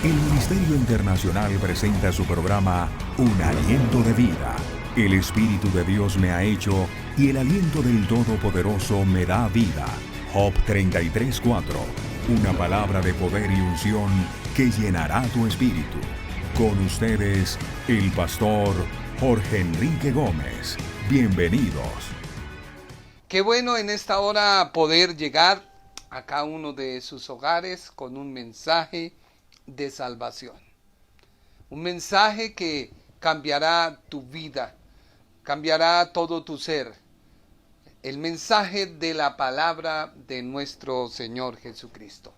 El Ministerio Internacional presenta su programa Un Aliento de Vida. El Espíritu de Dios me ha hecho y el aliento del Todopoderoso me da vida. Job 33:4. Una palabra de poder y unción que llenará tu espíritu. Con ustedes, el pastor Jorge Enrique Gómez. Bienvenidos. Qué bueno en esta hora poder llegar a cada uno de sus hogares con un mensaje de salvación. Un mensaje que cambiará tu vida, cambiará todo tu ser. El mensaje de la palabra de nuestro Señor Jesucristo.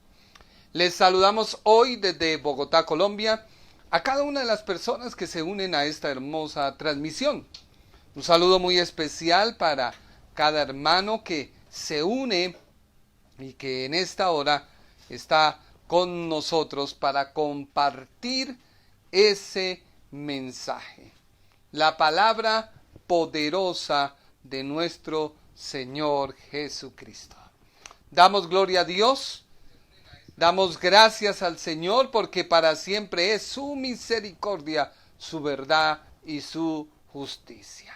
Les saludamos hoy desde Bogotá, Colombia, a cada una de las personas que se unen a esta hermosa transmisión. Un saludo muy especial para cada hermano que se une y que en esta hora está con nosotros para compartir ese mensaje. La palabra poderosa de nuestro Señor Jesucristo. Damos gloria a Dios, damos gracias al Señor porque para siempre es su misericordia, su verdad y su justicia.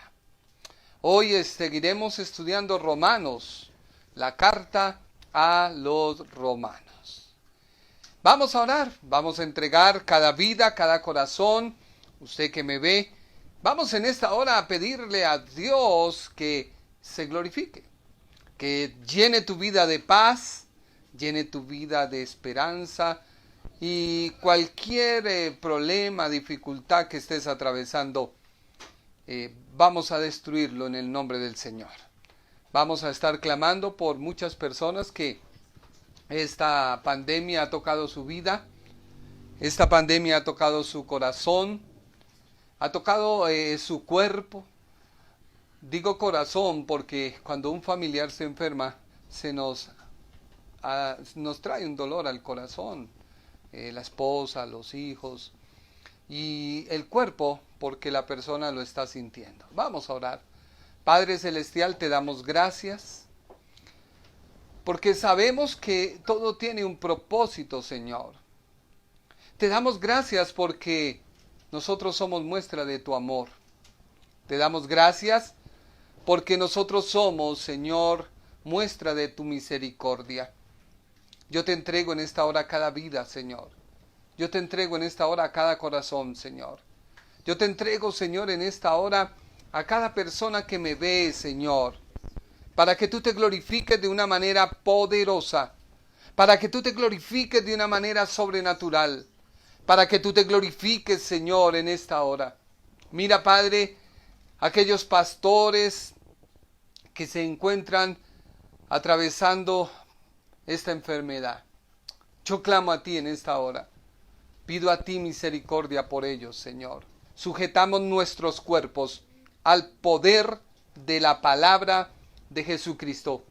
Hoy seguiremos estudiando Romanos, la carta a los Romanos. Vamos a orar, vamos a entregar cada vida, cada corazón, usted que me ve. Vamos en esta hora a pedirle a Dios que se glorifique, que llene tu vida de paz, llene tu vida de esperanza y cualquier problema, dificultad que estés atravesando, vamos a destruirlo en el nombre del Señor. Vamos a estar clamando por muchas personas que esta pandemia ha tocado su vida, esta pandemia ha tocado su corazón, ha tocado su cuerpo. Digo corazón porque cuando un familiar se enferma, nos trae un dolor al corazón, la esposa, los hijos, y el cuerpo porque la persona lo está sintiendo. Vamos a orar. Padre Celestial, te damos gracias, porque sabemos que todo tiene un propósito, Señor. Te damos gracias porque nosotros somos muestra de tu amor. Te damos gracias porque nosotros somos, Señor, muestra de tu misericordia. Yo te entrego en esta hora cada vida, Señor. Yo te entrego en esta hora a cada corazón, Señor. Yo te entrego, Señor, en esta hora a cada persona que me ve, Señor, para que tú te glorifiques de una manera poderosa, para que tú te glorifiques de una manera sobrenatural, para que tú te glorifiques, Señor, en esta hora. Mira, Padre, aquellos pastores que se encuentran atravesando esta enfermedad. Yo clamo a ti en esta hora. Pido a ti misericordia por ellos, Señor. Sujetamos nuestros cuerpos al poder de la palabra de Jesucristo.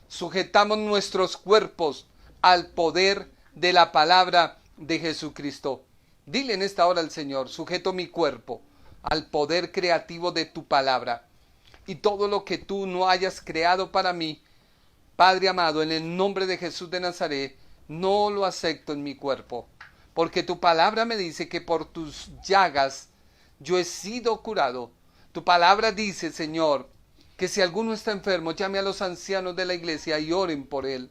Sujetamos nuestros cuerpos al poder de la palabra de Jesucristo. Dile en esta hora al Señor, sujeto mi cuerpo al poder creativo de tu palabra. Y todo lo que tú no hayas creado para mí, Padre amado, en el nombre de Jesús de Nazaret, no lo acepto en mi cuerpo. Porque tu palabra me dice que por tus llagas yo he sido curado. Tu palabra dice, Señor, que si alguno está enfermo, llame a los ancianos de la iglesia y oren por él.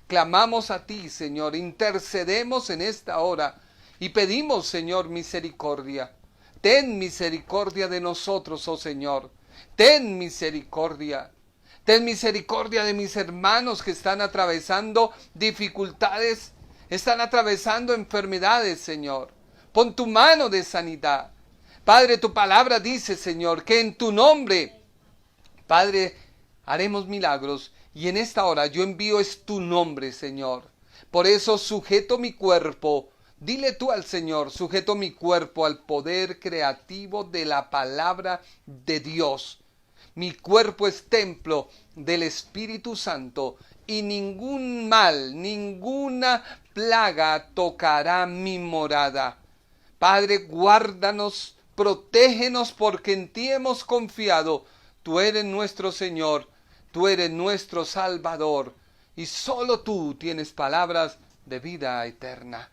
Clamamos a ti, Señor, intercedemos en esta hora y pedimos, Señor, misericordia. Ten misericordia de nosotros, oh Señor. Ten misericordia. Ten misericordia de mis hermanos que están atravesando dificultades, están atravesando enfermedades, Señor. Pon tu mano de sanidad. Padre, tu palabra dice, Señor, que en tu nombre, Padre, haremos milagros. Y en esta hora yo envío es tu nombre, Señor. Por eso sujeto mi cuerpo. Dile tú al Señor, sujeto mi cuerpo al poder creativo de la palabra de Dios. Mi cuerpo es templo del Espíritu Santo y ningún mal, ninguna plaga tocará mi morada. Padre, guárdanos, protégenos porque en ti hemos confiado. Tú eres nuestro Señor, tú eres nuestro Salvador y solo tú tienes palabras de vida eterna.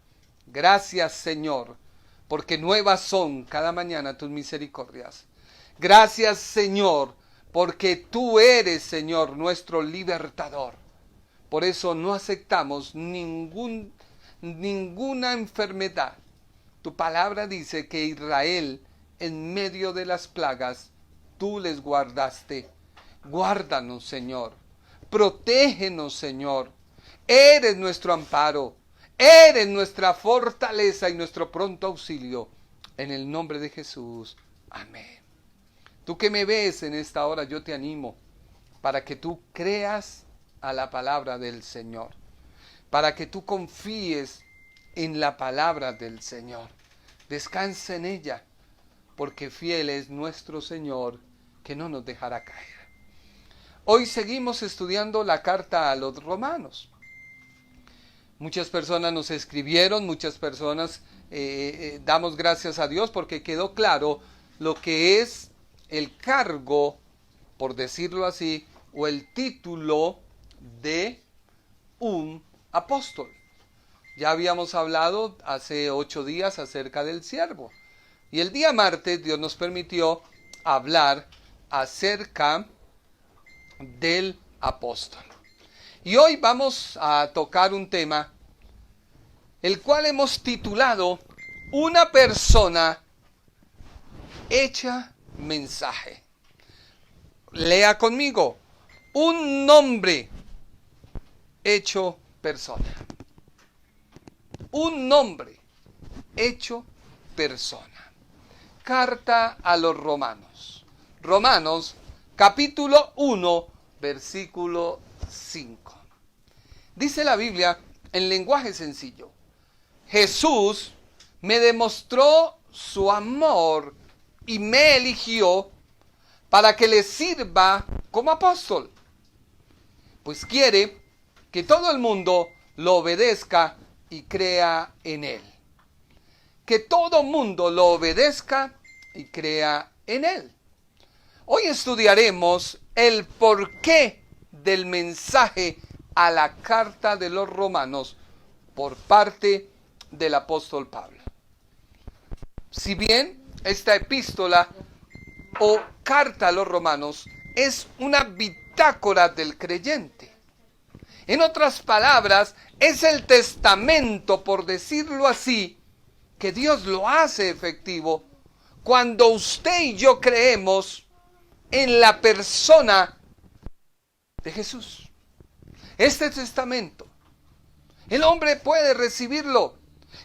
Gracias, Señor, porque nuevas son cada mañana tus misericordias. Gracias, Señor, porque tú eres, Señor, nuestro libertador. Por eso no aceptamos ninguna enfermedad. Tu palabra dice que Israel, en medio de las plagas, tú les guardaste. Guárdanos, Señor. Protégenos, Señor. Eres nuestro amparo. Eres nuestra fortaleza y nuestro pronto auxilio. En el nombre de Jesús. Amén. Tú que me ves en esta hora, yo te animo para que tú creas a la palabra del Señor. Para que tú confíes en la palabra del Señor. Descansa en ella, porque fiel es nuestro Señor, que no nos dejará caer. Hoy seguimos estudiando la carta a los romanos. Muchas personas nos escribieron, muchas personas damos gracias a Dios porque quedó claro lo que es el cargo, por decirlo así, o el título de un apóstol. Ya habíamos hablado hace 8 días acerca del siervo. Y el día martes Dios nos permitió hablar acerca del apóstol. Y hoy vamos a tocar un tema, el cual hemos titulado Una persona hecha mensaje. Lea conmigo, un nombre hecho persona. Un nombre hecho persona. Carta a los Romanos. Romanos, capítulo 1, versículo 5. Dice la Biblia en lenguaje sencillo: Jesús me demostró su amor y me eligió para que le sirva como apóstol, pues quiere que todo el mundo lo obedezca y crea en él. Que todo mundo lo obedezca y crea en él. Hoy estudiaremos el porqué del mensaje a la carta de los Romanos por parte del apóstol Pablo. Si bien esta epístola o carta a los Romanos es una bitácora del creyente, en otras palabras, es el testamento, por decirlo así, que Dios lo hace efectivo cuando usted y yo creemos en la persona de Jesús. Este testamento, el hombre puede recibirlo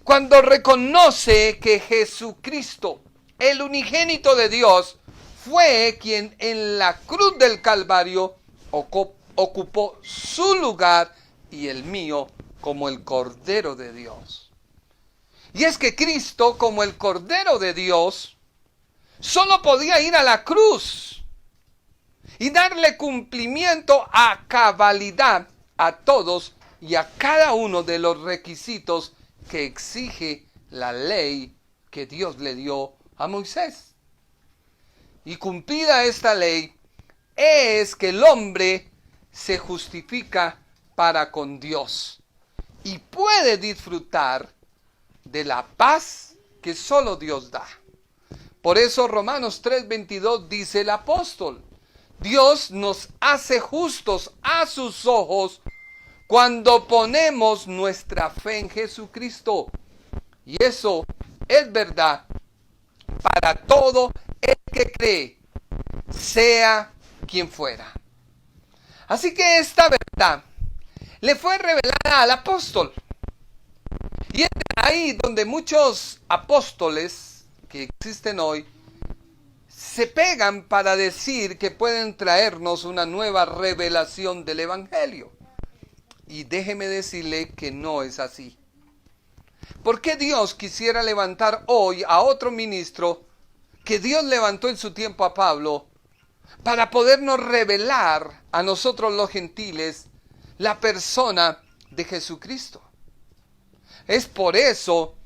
cuando reconoce que Jesucristo, el unigénito de Dios, fue quien en la cruz del Calvario ocupó su lugar y el mío como el Cordero de Dios. Y es que Cristo, como el Cordero de Dios, solo podía ir a la cruz y darle cumplimiento a cabalidad a todos y a cada uno de los requisitos que exige la ley que Dios le dio a Moisés. Y cumplida esta ley, es que el hombre se justifica para con Dios y puede disfrutar de la paz que solo Dios da. Por eso Romanos 3:22 dice el apóstol: Dios nos hace justos a sus ojos cuando ponemos nuestra fe en Jesucristo. Y eso es verdad para todo el que cree, sea quien fuera. Así que esta verdad le fue revelada al apóstol. Y es ahí donde muchos apóstoles que existen hoy se pegan para decir que pueden traernos una nueva revelación del Evangelio. Y déjeme decirle que no es así. ¿Por qué Dios quisiera levantar hoy a otro ministro que Dios levantó en su tiempo a Pablo para podernos revelar a nosotros los gentiles la persona de Jesucristo? Es por eso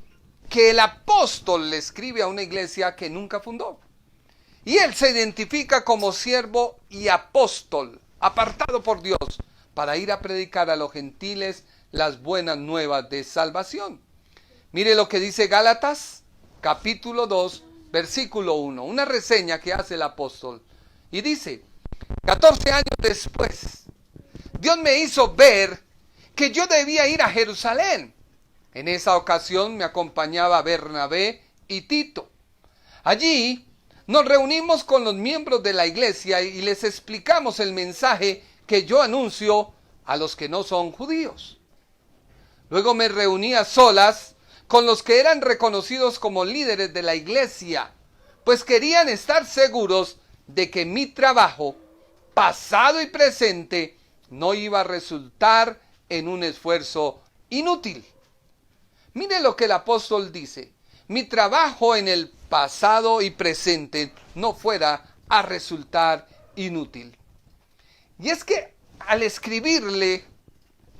que el apóstol le escribe a una iglesia que nunca fundó. Y él se identifica como siervo y apóstol, apartado por Dios, para ir a predicar a los gentiles las buenas nuevas de salvación. Mire lo que dice Gálatas, capítulo 2, versículo 1. Una reseña que hace el apóstol. Y dice, 14 años después, Dios me hizo ver que yo debía ir a Jerusalén. En esa ocasión me acompañaba Bernabé y Tito. Allí nos reunimos con los miembros de la iglesia y les explicamos el mensaje que yo anuncio a los que no son judíos. Luego me reuní a solas con los que eran reconocidos como líderes de la iglesia, pues querían estar seguros de que mi trabajo, pasado y presente, no iba a resultar en un esfuerzo inútil. Mire lo que el apóstol dice, mi trabajo en el pasado y presente no fuera a resultar inútil. Y es que al escribirle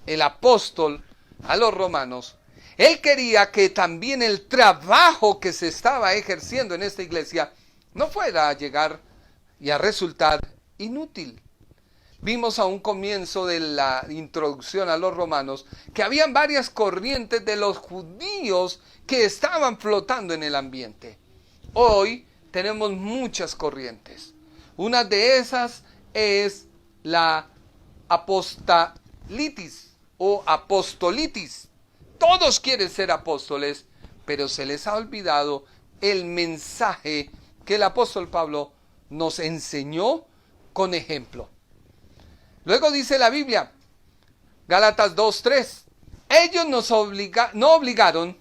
el apóstol a los romanos, él quería que también el trabajo que se estaba ejerciendo en esta iglesia no fuera a llegar y a resultar inútil. Vimos a un comienzo de la introducción a los romanos que habían varias corrientes de los judíos que estaban flotando en el ambiente. Hoy tenemos muchas corrientes. Una de esas es la apostolitis o apostolitis. Todos quieren ser apóstoles, pero se les ha olvidado el mensaje que el apóstol Pablo nos enseñó con ejemplo. Luego dice la Biblia, Gálatas 2:3, ellos no obligaron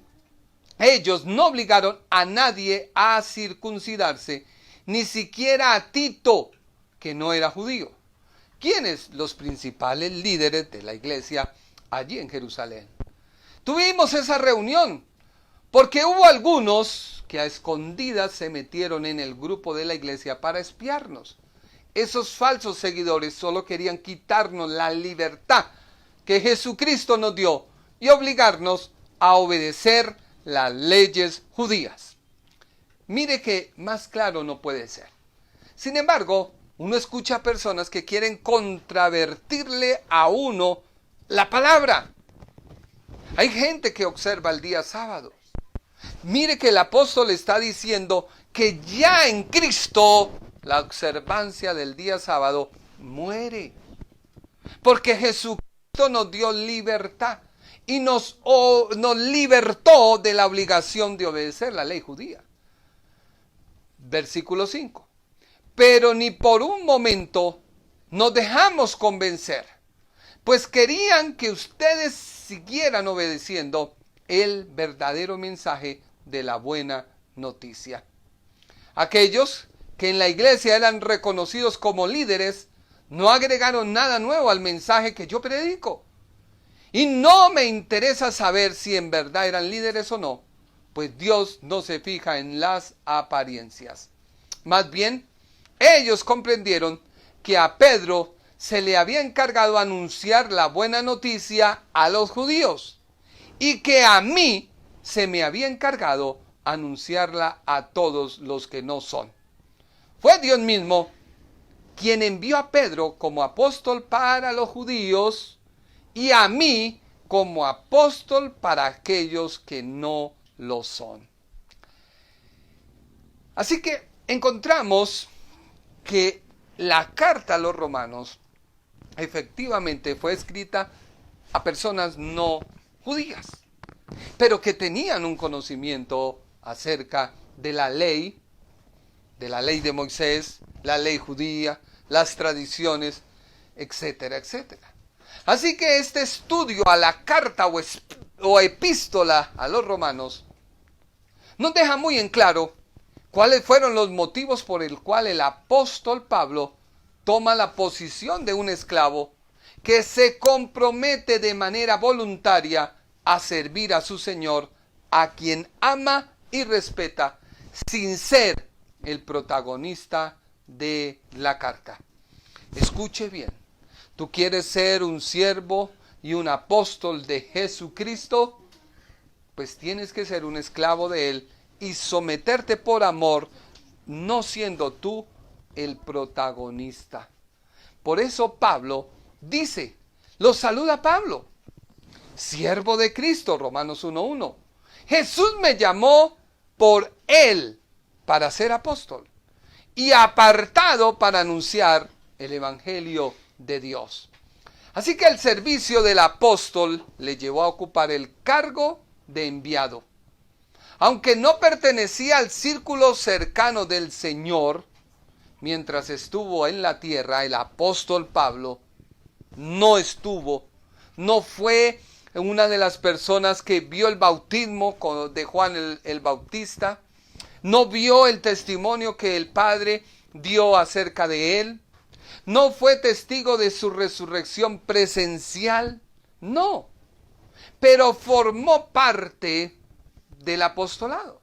a nadie a circuncidarse, ni siquiera a Tito, que no era judío. ¿Quiénes? Los principales líderes de la iglesia allí en Jerusalén. Tuvimos esa reunión porque hubo algunos que a escondidas se metieron en el grupo de la iglesia para espiarnos. Esos falsos seguidores solo querían quitarnos la libertad que Jesucristo nos dio y obligarnos a obedecer las leyes judías. Mire que más claro no puede ser. Sin embargo, uno escucha a personas que quieren contravertirle a uno la palabra. Hay gente que observa el día sábado. Mire que el apóstol está diciendo que ya en Cristo la observancia del día sábado muere. Porque Jesucristo nos dio libertad y nos libertó de la obligación de obedecer la ley judía. Versículo 5. Pero ni por un momento nos dejamos convencer, pues querían que ustedes siguieran obedeciendo el verdadero mensaje de la buena noticia. Aquellos que en la iglesia eran reconocidos como líderes no agregaron nada nuevo al mensaje que yo predico. Y no me interesa saber si en verdad eran líderes o no, pues Dios no se fija en las apariencias. Más bien, ellos comprendieron que a Pedro se le había encargado anunciar la buena noticia a los judíos y que a mí se me había encargado anunciarla a todos los que no son. Fue Dios mismo quien envió a Pedro como apóstol para los judíos y a mí como apóstol para aquellos que no lo son. Así que encontramos que la carta a los romanos efectivamente fue escrita a personas no judías, pero que tenían un conocimiento acerca de la ley de Moisés, la ley judía, las tradiciones, etcétera, etcétera. Así que este estudio a la carta o epístola a los romanos nos deja muy en claro cuáles fueron los motivos por el cual el apóstol Pablo toma la posición de un esclavo que se compromete de manera voluntaria a servir a su Señor, a quien ama y respeta, sin ser el protagonista de la carta. Escuche bien, ¿tú quieres ser un siervo y un apóstol de Jesucristo? Pues tienes que ser un esclavo de Él y someterte por amor, no siendo tú el protagonista. Por eso Pablo dice, lo saluda Pablo, siervo de Cristo, Romanos 1:1, Jesús me llamó por Él para ser apóstol y apartado para anunciar el Evangelio de Dios. Así que el servicio del apóstol le llevó a ocupar el cargo de enviado. Aunque no pertenecía al círculo cercano del Señor, mientras estuvo en la tierra, el apóstol Pablo no fue una de las personas que vio el bautismo de Juan el Bautista, no vio el testimonio que el Padre dio acerca de él, no fue testigo de su resurrección presencial, no, pero formó parte del apostolado.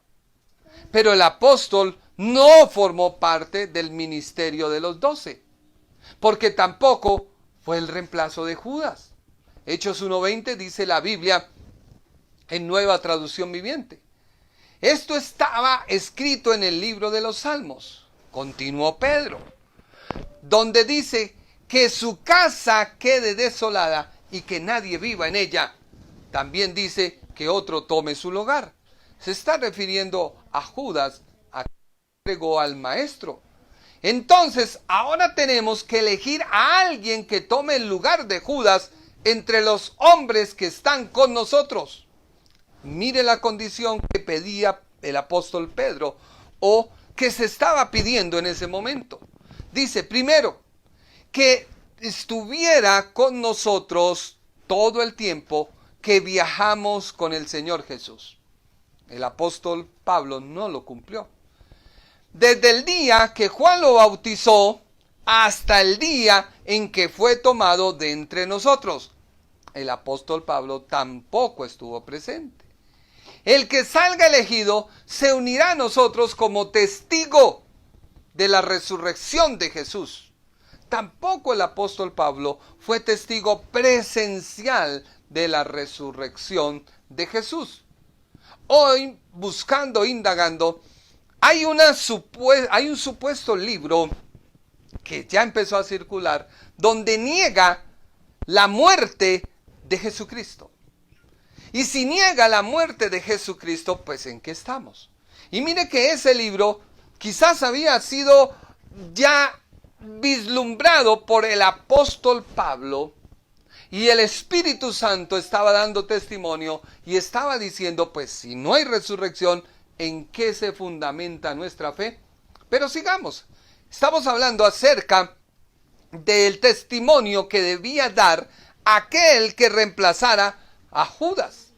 Pero el apóstol no formó parte del ministerio de los 12, porque tampoco fue el reemplazo de Judas. Hechos 1:20 dice la Biblia en Nueva Traducción Viviente. Esto estaba escrito en el libro de los Salmos, continuó Pedro, donde dice que su casa quede desolada y que nadie viva en ella. También dice que otro tome su lugar. Se está refiriendo a Judas, a quien entregó al maestro. Entonces, ahora tenemos que elegir a alguien que tome el lugar de Judas entre los hombres que están con nosotros. Mire la condición que pedía el apóstol Pedro, o que se estaba pidiendo en ese momento. Dice, primero, que estuviera con nosotros todo el tiempo que viajamos con el Señor Jesús. El apóstol Pablo no lo cumplió. Desde el día que Juan lo bautizó hasta el día en que fue tomado de entre nosotros, el apóstol Pablo tampoco estuvo presente. El que salga elegido se unirá a nosotros como testigo de la resurrección de Jesús. Tampoco el apóstol Pablo fue testigo presencial de la resurrección de Jesús. Hoy, buscando, indagando, hay un supuesto libro que ya empezó a circular, donde niega la muerte de Jesucristo. Y si niega la muerte de Jesucristo, pues ¿en qué estamos? Y mire que ese libro quizás había sido ya vislumbrado por el apóstol Pablo, y el Espíritu Santo estaba dando testimonio y estaba diciendo, pues si no hay resurrección, ¿en qué se fundamenta nuestra fe? Pero sigamos. Estamos hablando acerca del testimonio que debía dar aquel que reemplazara a Judas.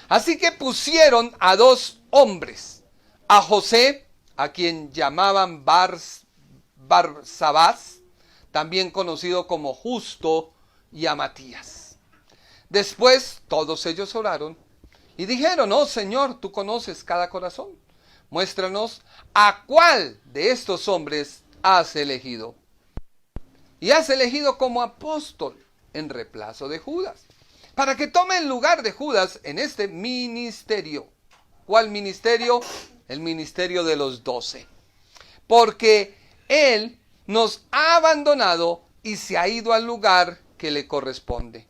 Así que pusieron a dos hombres, a José, a quien llamaban Barsabás, también conocido como Justo, y a Matías. Después todos ellos oraron y dijeron, oh Señor, tú conoces cada corazón. Muéstranos a cuál de estos hombres has elegido. Y has elegido como apóstol en reemplazo de Judas, para que tome el lugar de Judas en este ministerio. ¿Cuál ministerio? El ministerio de los 12. Porque él nos ha abandonado y se ha ido al lugar que le corresponde.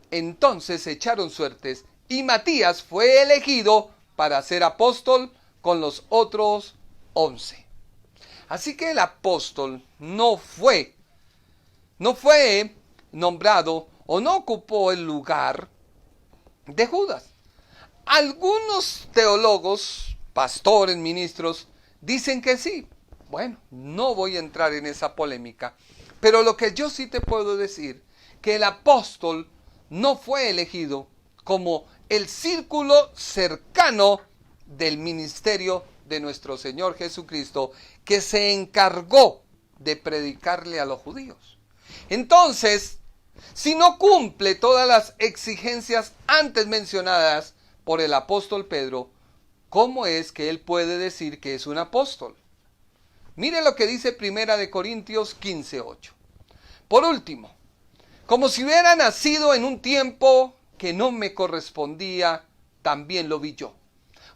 Entonces echaron suertes y Matías fue elegido para ser apóstol con los otros 11. Así que el apóstol no fue nombrado o no ocupó el lugar de Judas. Algunos teólogos, pastores, ministros, dicen que sí. Bueno, no voy a entrar en esa polémica, pero lo que yo sí te puedo decir, que el apóstol no fue elegido como el círculo cercano del ministerio de nuestro Señor Jesucristo, que se encargó de predicarle a los judíos. Entonces, si no cumple todas las exigencias antes mencionadas por el apóstol Pedro, ¿cómo es que él puede decir que es un apóstol? Mire lo que dice 1 Corintios 15:8. Por último, como si hubiera nacido en un tiempo que no me correspondía, también lo vi yo.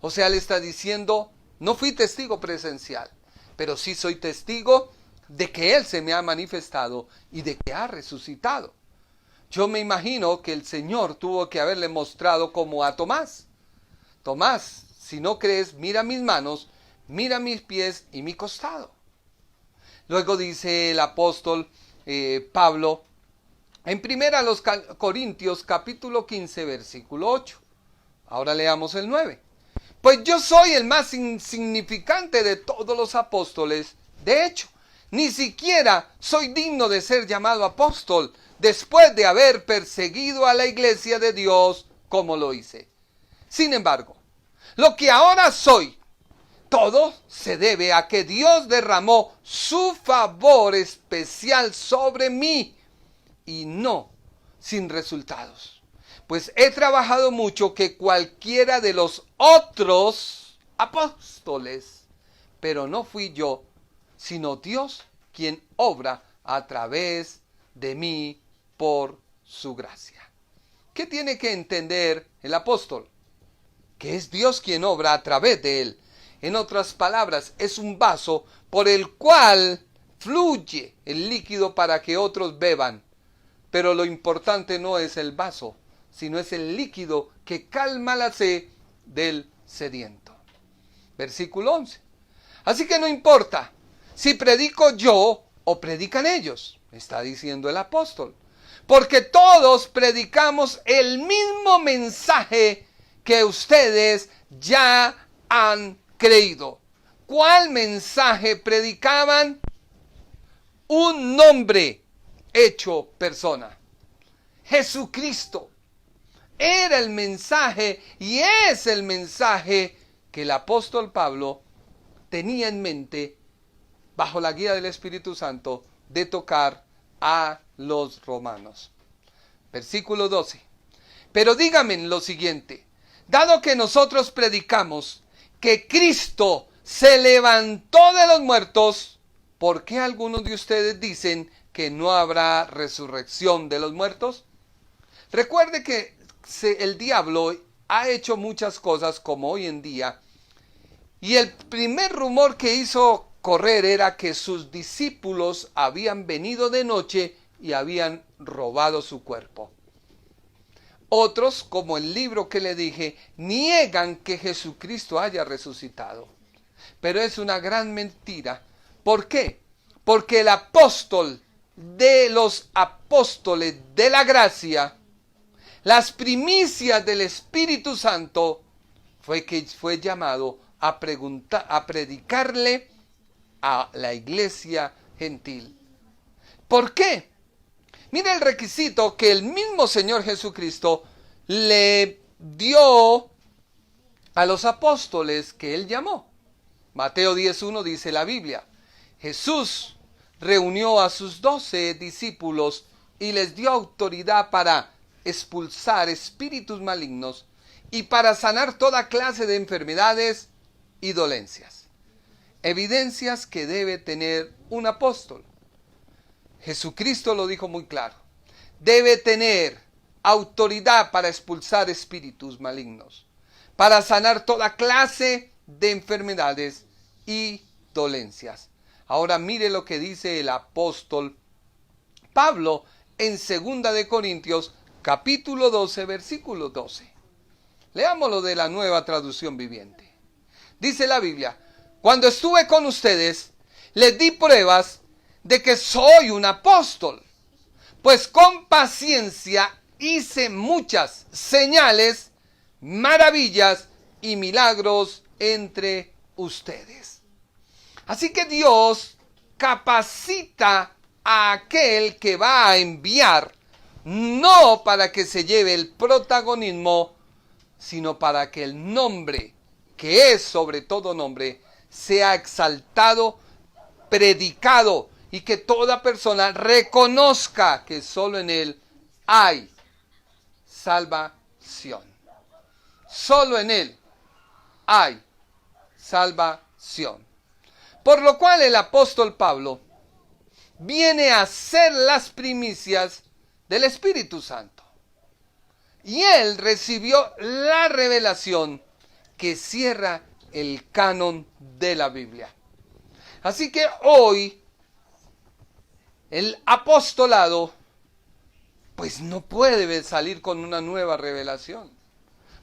O sea, le está diciendo, no fui testigo presencial, pero sí soy testigo de que Él se me ha manifestado y de que ha resucitado. Yo me imagino que el Señor tuvo que haberle mostrado como a Tomás. Tomás, si no crees, mira mis manos, mira mis pies y mi costado. Luego dice el apóstol Pablo en 1 Corintios capítulo 15 versículo 8. Ahora leamos el 9. Pues yo soy el más insignificante de todos los apóstoles. De hecho, ni siquiera soy digno de ser llamado apóstol después de haber perseguido a la iglesia de Dios como lo hice. Sin embargo, lo que ahora soy, todo se debe a que Dios derramó su favor especial sobre mí y no sin resultados. Pues he trabajado mucho que cualquiera de los otros apóstoles, pero no fui yo, sino Dios quien obra a través de mí por su gracia. ¿Qué tiene que entender el apóstol? Que es Dios quien obra a través de él. En otras palabras, es un vaso por el cual fluye el líquido para que otros beban. Pero lo importante no es el vaso, sino es el líquido que calma la sed del sediento. Versículo 11. Así que no importa si predico yo o predican ellos, está diciendo el apóstol. Porque todos predicamos el mismo mensaje que ustedes ya han creído. ¿Cuál mensaje predicaban? Un nombre hecho persona. Jesucristo. Era el mensaje y es el mensaje que el apóstol Pablo tenía en mente bajo la guía del Espíritu Santo de tocar a los romanos. Versículo 12. Pero díganme lo siguiente. Dado que nosotros predicamos que Cristo se levantó de los muertos, ¿por qué algunos de ustedes dicen que no habrá resurrección de los muertos? Recuerde que el diablo ha hecho muchas cosas como hoy en día, y el primer rumor que hizo correr era que sus discípulos habían venido de noche y habían robado su cuerpo. Otros, como el libro que le dije, niegan que Jesucristo haya resucitado. Pero es una gran mentira. ¿Por qué? Porque el apóstol de los apóstoles de la gracia, las primicias del Espíritu Santo, fue llamado a predicarle a la iglesia gentil. ¿Por qué? Mira el requisito que el mismo Señor Jesucristo le dio a los apóstoles que él llamó. Mateo 10:1 dice la Biblia: Jesús reunió a sus 12 discípulos y les dio autoridad para expulsar espíritus malignos y para sanar toda clase de enfermedades y dolencias. Evidencias que debe tener un apóstol. Jesucristo lo dijo muy claro. Debe tener autoridad para expulsar espíritus malignos, para sanar toda clase de enfermedades y dolencias. Ahora mire lo que dice el apóstol Pablo en 2 de Corintios capítulo 12 versículo 12. Leámoslo de la Nueva Traducción Viviente. Dice la Biblia: cuando estuve con ustedes, les di pruebas de que soy un apóstol, pues con paciencia hice muchas señales, maravillas y milagros entre ustedes. Así que Dios capacita a aquel que va a enviar, no para que se lleve el protagonismo, sino para que el nombre, que es sobre todo nombre, sea exaltado, predicado, y que toda persona reconozca que solo en Él hay salvación. Solo en Él hay salvación. Por lo cual el apóstol Pablo viene a ser las primicias del Espíritu Santo. Y él recibió la revelación que cierra el canon de la Biblia. Así que hoy el apostolado pues no puede salir con una nueva revelación.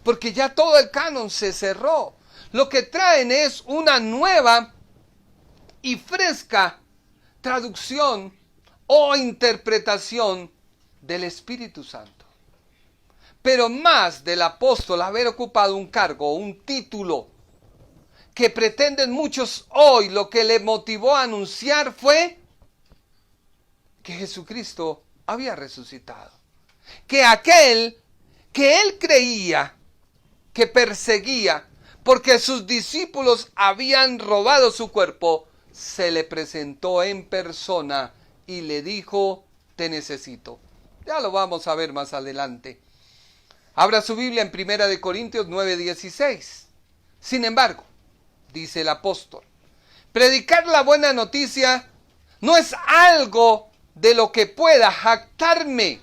porque ya todo el canon se cerró. Lo que traen es una nueva y fresca traducción o interpretación del Espíritu Santo. Pero más del apóstol haber ocupado un cargo, un título, que pretenden muchos hoy, lo que le motivó a anunciar fue que Jesucristo había resucitado. Que aquel que él creía que perseguía porque sus discípulos habían robado su cuerpo, se le presentó en persona y le dijo: te necesito. Ya lo vamos a ver más adelante. Abra su Biblia en 1 Corintios 9:16. Sin embargo, dice el apóstol, predicar la buena noticia no es algo de lo que pueda jactarme.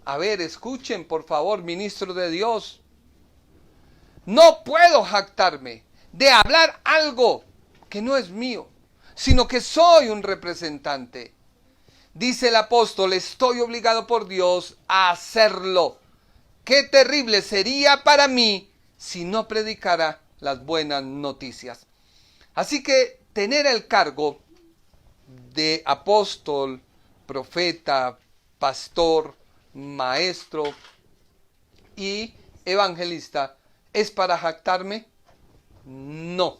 A ver, escuchen por favor, ministro de Dios. No puedo jactarme de hablar algo que no es mío, sino que soy un representante. Dice el apóstol, estoy obligado por Dios a hacerlo. Qué terrible sería para mí si no predicara las buenas noticias. Así que tener el cargo de apóstol, profeta, pastor, maestro y evangelista, ¿es para jactarme? No.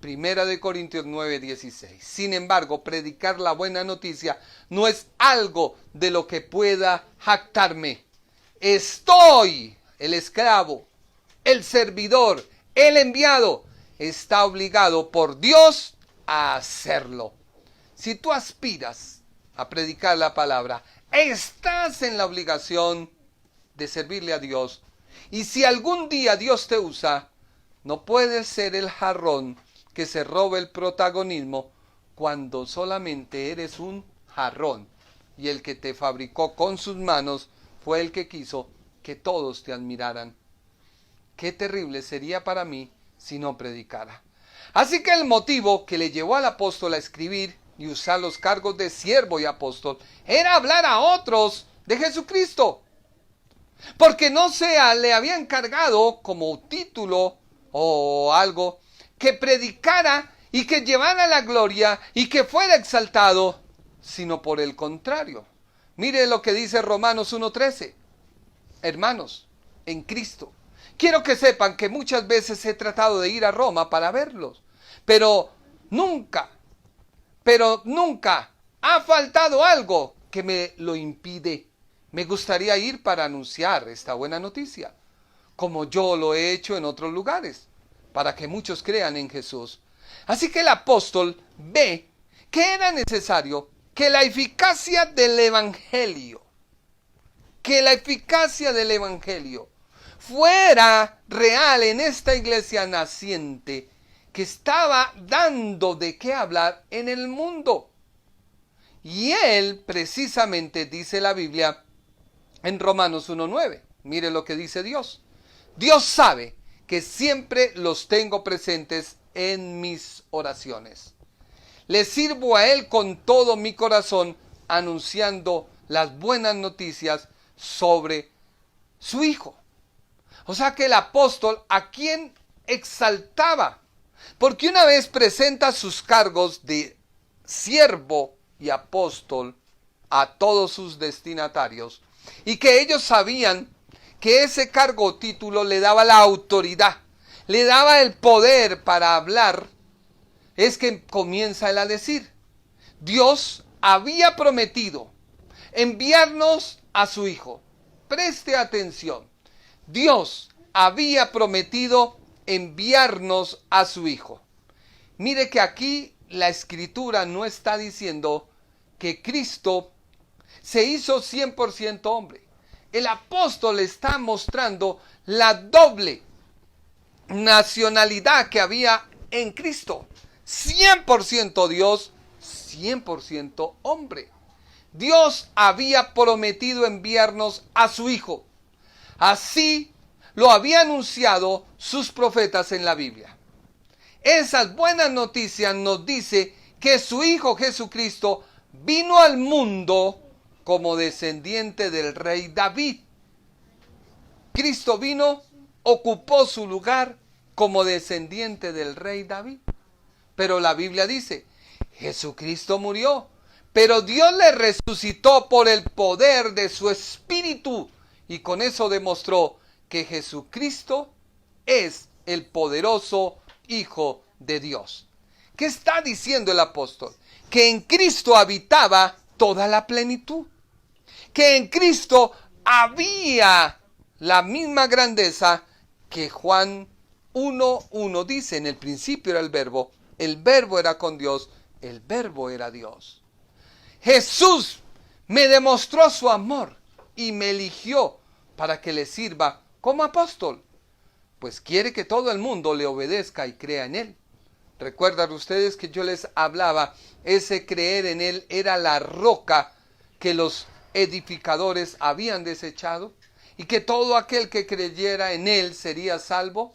1 Corintios 9:16. Sin embargo, predicar la buena noticia no es algo de lo que pueda jactarme. Estoy, el esclavo, el servidor, el enviado, está obligado por Dios a hacerlo. Si tú aspiras a predicar la palabra, estás en la obligación de servirle a Dios. Y si algún día Dios te usa, no puedes ser el jarrón que se robe el protagonismo cuando solamente eres un jarrón y el que te fabricó con sus manos fue el que quiso que todos te admiraran. Qué terrible sería para mí si no predicara. Así que el motivo que le llevó al apóstol a escribir y usar los cargos de siervo y apóstol era hablar a otros de Jesucristo. Porque no le había encargado como título o algo que predicara y que llevara la gloria y que fuera exaltado, sino por el contrario. Mire lo que dice Romanos 1:13. Hermanos, en Cristo, quiero que sepan que muchas veces he tratado de ir a Roma para verlos, pero nunca ha faltado algo que me lo impide. Me gustaría ir para anunciar esta buena noticia, como yo lo he hecho en otros lugares, para que muchos crean en Jesús. Así que el apóstol ve que era necesario que la eficacia del Evangelio, fuera real en esta iglesia naciente que estaba dando de qué hablar en el mundo. Y él precisamente, dice la Biblia en Romanos 1:9, mire lo que dice Dios. Dios sabe que siempre los tengo presentes en mis oraciones. Le sirvo a Él con todo mi corazón, anunciando las buenas noticias sobre su Hijo. O sea que el apóstol, ¿a quién exaltaba? Porque una vez presenta sus cargos de siervo y apóstol a todos sus destinatarios, y que ellos sabían que ese cargo o título le daba la autoridad, le daba el poder para hablar, es que comienza él a decir, Dios había prometido enviarnos a su Hijo. Preste atención, Dios había prometido enviarnos a su Hijo. Mire que aquí la Escritura no está diciendo que Cristo se hizo 100% hombre. El apóstol está mostrando la doble nacionalidad que había en Cristo. 100% Dios, 100% hombre. Dios había prometido enviarnos a su Hijo. Así lo habían anunciado sus profetas en la Biblia. Esas buenas noticias nos dice que su Hijo Jesucristo vino al mundo como descendiente del rey David. Cristo vino, ocupó su lugar como descendiente del rey David. Pero la Biblia dice, Jesucristo murió, pero Dios le resucitó por el poder de su Espíritu. Y con eso demostró que Jesucristo es el poderoso Hijo de Dios. ¿Qué está diciendo el apóstol? Que en Cristo habitaba toda la plenitud. Que en Cristo había la misma grandeza que Juan 1:1 dice, en el principio era el verbo era con Dios, el verbo era Dios. Jesús me demostró su amor y me eligió para que le sirva como apóstol, pues quiere que todo el mundo le obedezca y crea en él. ¿Recuerdan ustedes que yo les hablaba? Ese creer en él era la roca que los edificadores habían desechado y que todo aquel que creyera en él sería salvo.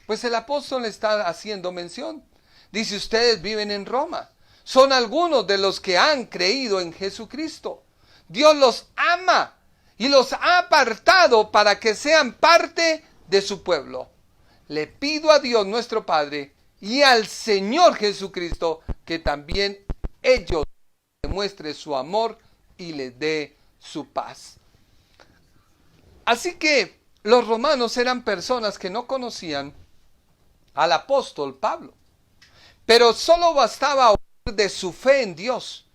Pues el apóstol está haciendo mención. Dice, ustedes viven en Roma. Son algunos de los que han creído en Jesucristo. Dios los ama y los ha apartado para que sean parte de su pueblo. Le pido a Dios nuestro Padre y al Señor Jesucristo que también ellos demuestre su amor y les dé su paz. Así que los romanos eran personas que no conocían al apóstol Pablo, pero solo bastaba oír de su fe en Dios,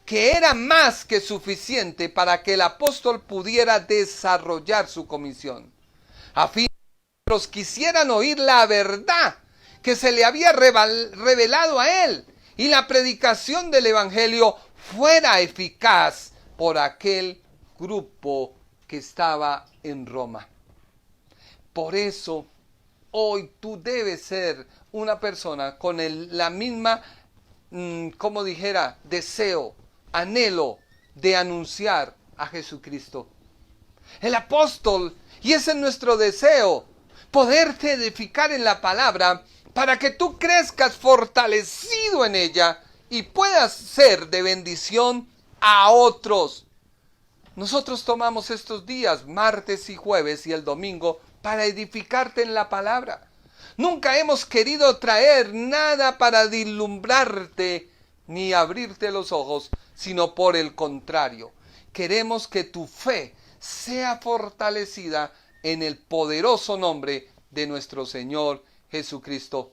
que era más que suficiente para que el apóstol pudiera desarrollar su comisión, a fin de que los quisieran oír la verdad que se le había revelado a él y la predicación del evangelio fuera eficaz por aquel grupo que estaba en Roma. Por eso hoy tú debes ser una persona con la misma, como dijera, deseo, anhelo de anunciar a Jesucristo. El apóstol, y ese es nuestro deseo, poderte edificar en la palabra para que tú crezcas fortalecido en ella y puedas ser de bendición a otros. Nosotros tomamos estos días, martes y jueves y el domingo, para edificarte en la palabra. Nunca hemos querido traer nada para deslumbrarte ni abrirte los ojos, sino por el contrario. Queremos que tu fe sea fortalecida en el poderoso nombre de nuestro Señor Jesucristo.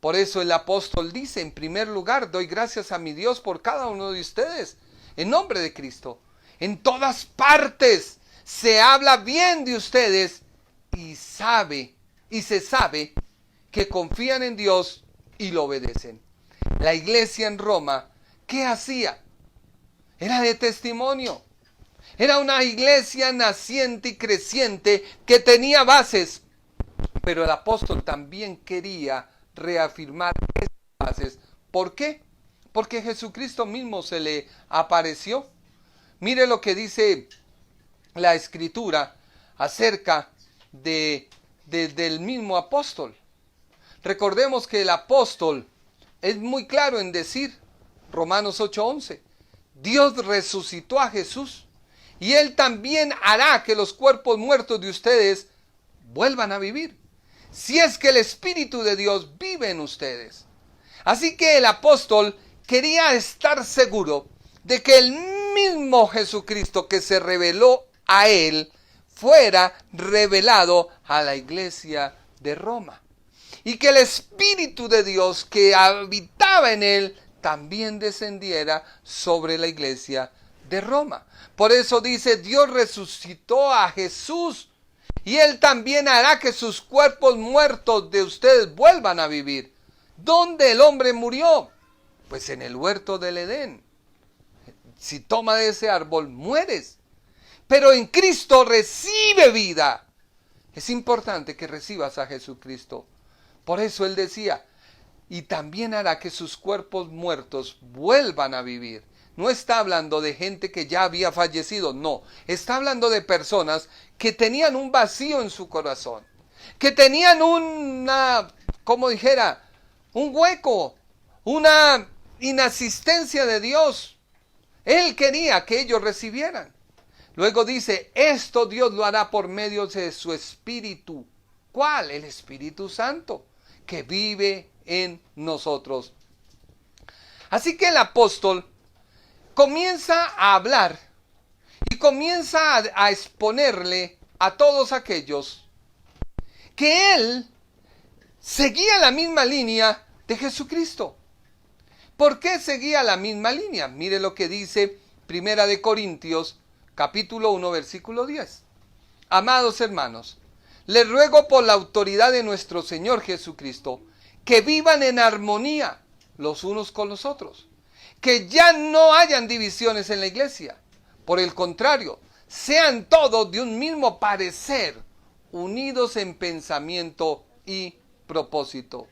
Por eso el apóstol dice, en primer lugar, doy gracias a mi Dios por cada uno de ustedes, en nombre de Cristo. En todas partes se habla bien de ustedes y se sabe que confían en Dios y lo obedecen. La iglesia en Roma, ¿qué hacía? Era de testimonio. Era una iglesia naciente y creciente que tenía bases. Pero el apóstol también quería reafirmar esas bases. ¿Por qué? Porque Jesucristo mismo se le apareció. Mire lo que dice la Escritura acerca del mismo apóstol. Recordemos que el apóstol es muy claro en decir, Romanos 8:11, Dios resucitó a Jesús y Él también hará que los cuerpos muertos de ustedes vuelvan a vivir, si es que el Espíritu de Dios vive en ustedes. Así que el apóstol quería estar seguro de que el mismo Jesucristo que se reveló a él fuera revelado a la iglesia de Roma. Y que el Espíritu de Dios que habitaba en él también descendiera sobre la iglesia de Roma. Por eso dice, Dios resucitó a Jesús y Él también hará que sus cuerpos muertos de ustedes vuelvan a vivir. ¿Dónde el hombre murió? Pues en el huerto del Edén. Si toma de ese árbol, mueres. Pero en Cristo recibe vida. Es importante que recibas a Jesucristo. Por eso Él decía, y también hará que sus cuerpos muertos vuelvan a vivir. No está hablando de gente que ya había fallecido, no. Está hablando de personas que tenían un vacío en su corazón. Que tenían como dijera, un hueco, una inasistencia de Dios. Él quería que ellos recibieran. Luego dice, esto Dios lo hará por medio de su Espíritu. ¿Cuál? El Espíritu Santo, que vive en nosotros. Así que el apóstol comienza a hablar y comienza a exponerle a todos aquellos que él seguía la misma línea de Jesucristo. ¿Por qué seguía la misma línea? Mire lo que dice Primera de Corintios, capítulo 1, versículo 10. Amados hermanos, les ruego por la autoridad de nuestro Señor Jesucristo, que vivan en armonía los unos con los otros, que ya no hayan divisiones en la iglesia. Por el contrario, sean todos de un mismo parecer, unidos en pensamiento y propósito.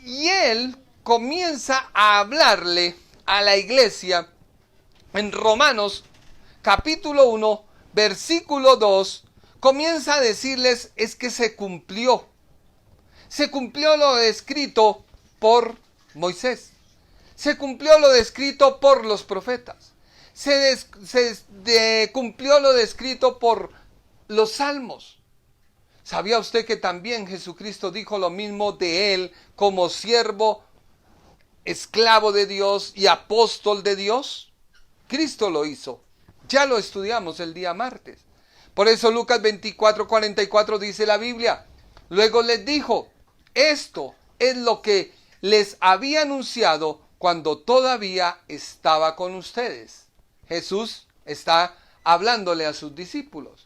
Y él comienza a hablarle a la iglesia en Romanos capítulo 1, versículo 2, comienza a decirles, es que se cumplió lo escrito por Moisés, se cumplió lo descrito por los profetas, cumplió lo descrito por los salmos. ¿Sabía usted que también Jesucristo dijo lo mismo de él como siervo, esclavo de Dios y apóstol de Dios? Cristo lo hizo. Ya lo estudiamos el día martes. Por eso Lucas 24:44 dice la Biblia. Luego les dijo, esto es lo que les había anunciado cuando todavía estaba con ustedes. Jesús está hablándole a sus discípulos.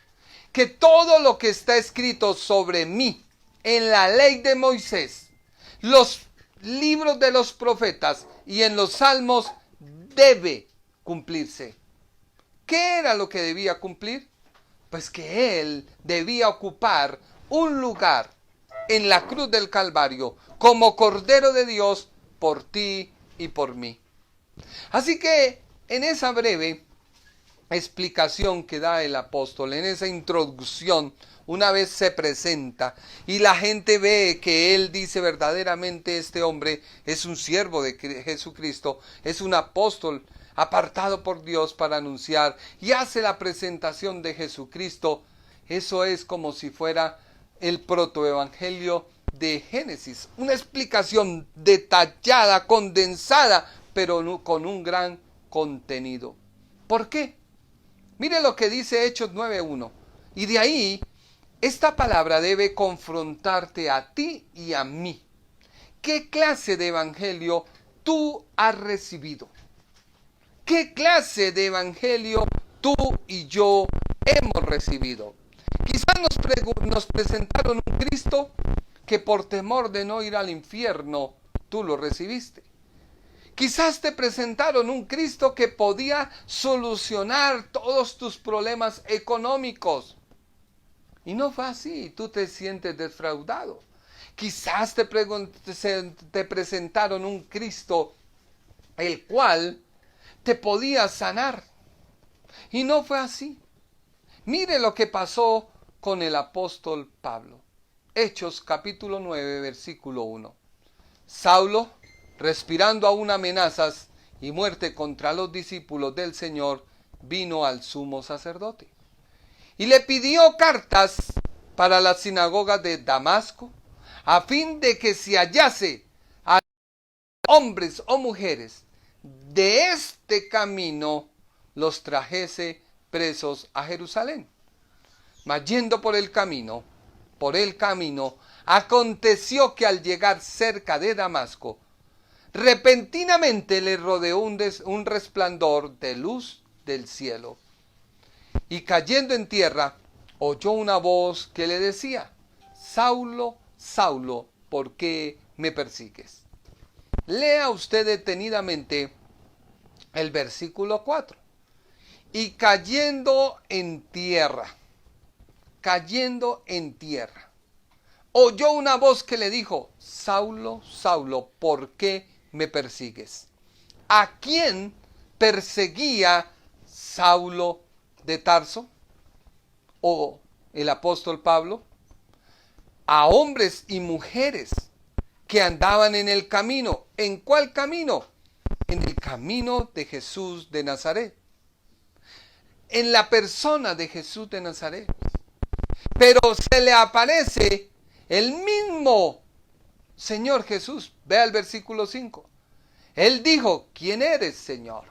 Que todo lo que está escrito sobre mí en la ley de Moisés, los libros de los profetas y en los salmos debe cumplirse. ¿Qué era lo que debía cumplir? Pues que él debía ocupar un lugar en la cruz del Calvario como Cordero de Dios por ti y por mí. Así que en esa breve explicación que da el apóstol, en esa introducción, una vez se presenta y la gente ve que él dice verdaderamente este hombre es un siervo de Jesucristo, es un apóstol apartado por Dios para anunciar y hace la presentación de Jesucristo. Eso es como si fuera el protoevangelio de Génesis, una explicación detallada, condensada, pero con un gran contenido. ¿Por qué? Mire lo que dice Hechos 9:1. Y de ahí, esta palabra debe confrontarte a ti y a mí. ¿Qué clase de evangelio tú has recibido? ¿Qué clase de evangelio tú y yo hemos recibido? Quizás nos presentaron un Cristo que por temor de no ir al infierno, tú lo recibiste. Quizás te presentaron un Cristo que podía solucionar todos tus problemas económicos. Y no fue así, tú te sientes defraudado. Quizás te presentaron un Cristo el cual te podía sanar. Y no fue así. Mire lo que pasó con el apóstol Pablo. Hechos capítulo 9, versículo 1. Saulo, respirando aún amenazas y muerte contra los discípulos del Señor, vino al sumo sacerdote y le pidió cartas para las sinagogas de Damasco, a fin de que si hallase a hombres o mujeres de este camino, los trajese presos a Jerusalén. Mas yendo por el camino, aconteció que al llegar cerca de Damasco, repentinamente le rodeó un resplandor de luz del cielo. Y cayendo en tierra, oyó una voz que le decía, Saulo, Saulo, ¿por qué me persigues? Lea usted detenidamente el versículo 4. Y cayendo en tierra, oyó una voz que le dijo, Saulo, Saulo, ¿por qué me persigues? ¿A quién perseguía Saulo de Tarso? ¿O el apóstol Pablo? A hombres y mujeres que andaban en el camino. ¿En cuál camino? En el camino de Jesús de Nazaret. en la persona de Jesús de Nazaret. Pero se le aparece el mismo Señor Jesús. Vea el versículo 5. Él dijo, ¿quién eres, Señor?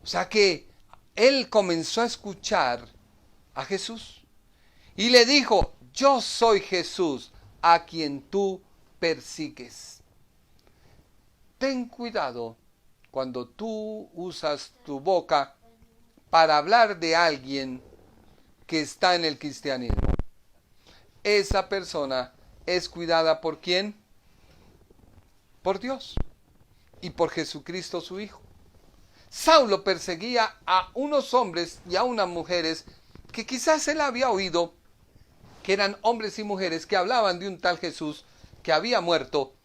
O sea que él comenzó a escuchar a Jesús. Y le dijo, yo soy Jesús a quien tú persigues. Ten cuidado cuando tú usas tu boca para hablar de alguien que está en el cristianismo. Esa persona es cuidada ¿por quién? Por Dios y por Jesucristo su Hijo. Saulo perseguía a unos hombres y a unas mujeres que quizás él había oído, que eran hombres y mujeres que hablaban de un tal Jesús que había muerto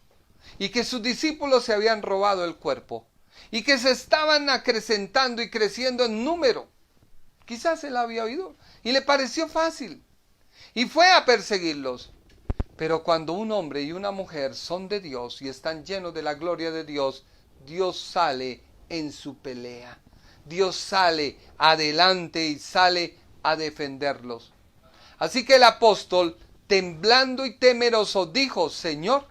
y que sus discípulos se habían robado el cuerpo y que se estaban acrecentando y creciendo en número. Quizás él había oído y le pareció fácil y fue a perseguirlos. Pero cuando un hombre y una mujer son de Dios y están llenos de la gloria de Dios, Dios sale en su pelea. Dios sale adelante y sale a defenderlos. Así que el apóstol, temblando y temeroso, dijo, Señor,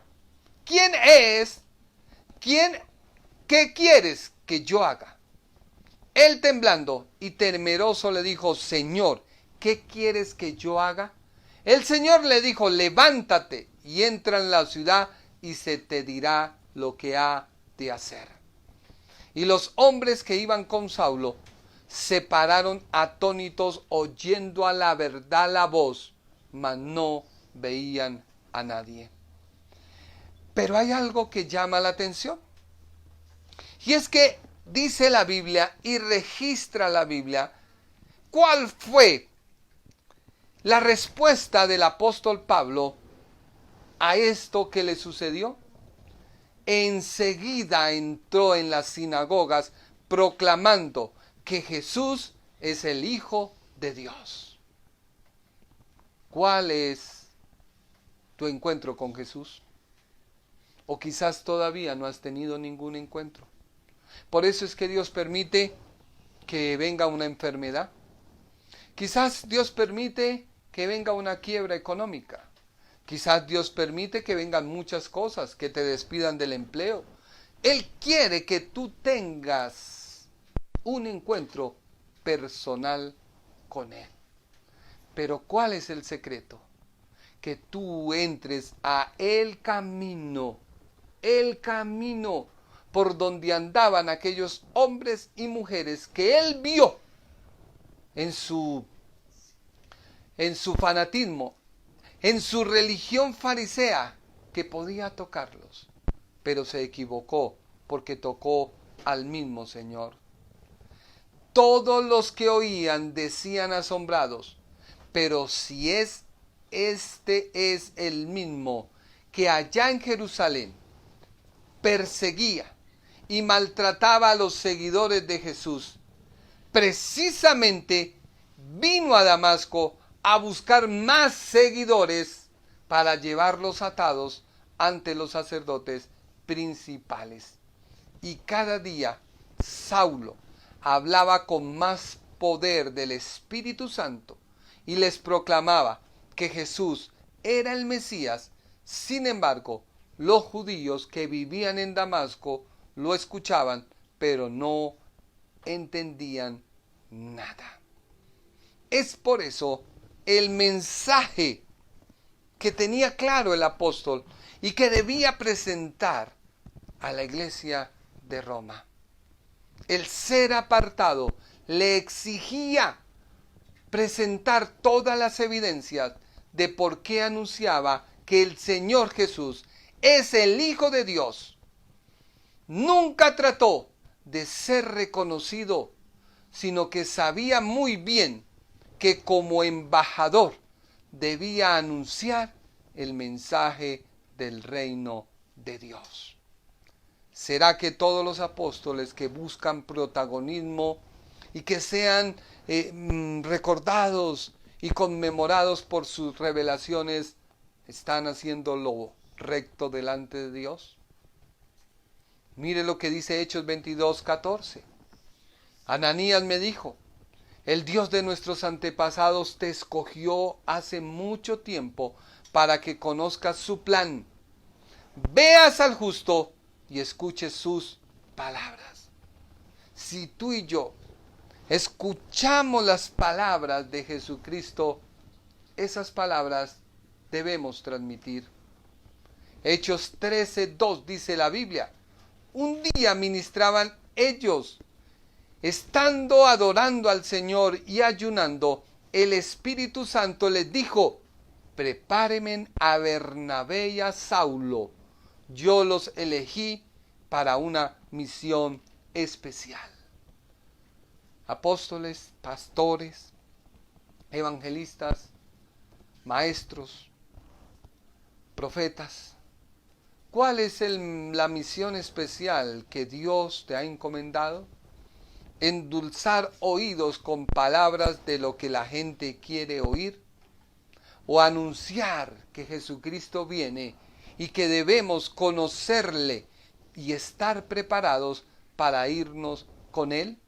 ¿quién es? ¿Qué quieres que yo haga? Él temblando y temeroso le dijo, Señor, ¿qué quieres que yo haga? El Señor le dijo, levántate y entra en la ciudad y se te dirá lo que ha de hacer. Y los hombres que iban con Saulo se pararon atónitos oyendo a la verdad la voz, mas no veían a nadie. Pero hay algo que llama la atención. Y es que dice la Biblia y registra la Biblia cuál fue la respuesta del apóstol Pablo a esto que le sucedió. Enseguida entró en las sinagogas proclamando que Jesús es el Hijo de Dios. ¿Cuál es tu encuentro con Jesús? O quizás todavía no has tenido ningún encuentro. Por eso es que Dios permite que venga una enfermedad. Quizás Dios permite que venga una quiebra económica. Quizás Dios permite que vengan muchas cosas, que te despidan del empleo. Él quiere que tú tengas un encuentro personal con Él. Pero ¿cuál es el secreto? Que tú entres a el camino por donde andaban aquellos hombres y mujeres que Él vio en su fanatismo, en su religión farisea, que podía tocarlos, pero se equivocó porque tocó al mismo Señor. Todos los que oían decían asombrados, pero si este es el mismo que allá en Jerusalén perseguía y maltrataba a los seguidores de Jesús, precisamente vino a Damasco a buscar más seguidores para llevarlos atados ante los sacerdotes principales. Y cada día Saulo hablaba con más poder del Espíritu Santo y les proclamaba que Jesús era el Mesías. Sin embargo, los judíos que vivían en Damasco lo escuchaban, pero no entendían nada. Es por eso el mensaje que tenía claro el apóstol y que debía presentar a la iglesia de Roma. El ser apartado le exigía presentar todas las evidencias de por qué anunciaba que el Señor Jesús es el Hijo de Dios. Nunca trató de ser reconocido, sino que sabía muy bien que como embajador debía anunciar el mensaje del reino de Dios. ¿Será que todos los apóstoles que buscan protagonismo y que sean recordados y conmemorados por sus revelaciones están haciendo lo recto delante de Dios? Mire lo que dice Hechos 22:14. Ananías me dijo, El Dios de nuestros antepasados te escogió hace mucho tiempo para que conozcas su plan, veas al justo y escuches sus palabras. Si tú y yo escuchamos las palabras de Jesucristo, esas palabras debemos transmitir. Hechos 13:2 dice la Biblia: un día ministraban ellos, estando adorando al Señor y ayunando, el Espíritu Santo les dijo: prepárenme a Bernabé y a Saulo, yo los elegí para una misión especial. Apóstoles, pastores, evangelistas, maestros, profetas. ¿Cuál es la misión especial que Dios te ha encomendado? ¿Endulzar oídos con palabras de lo que la gente quiere oír? ¿O anunciar que Jesucristo viene y que debemos conocerle y estar preparados para irnos con Él?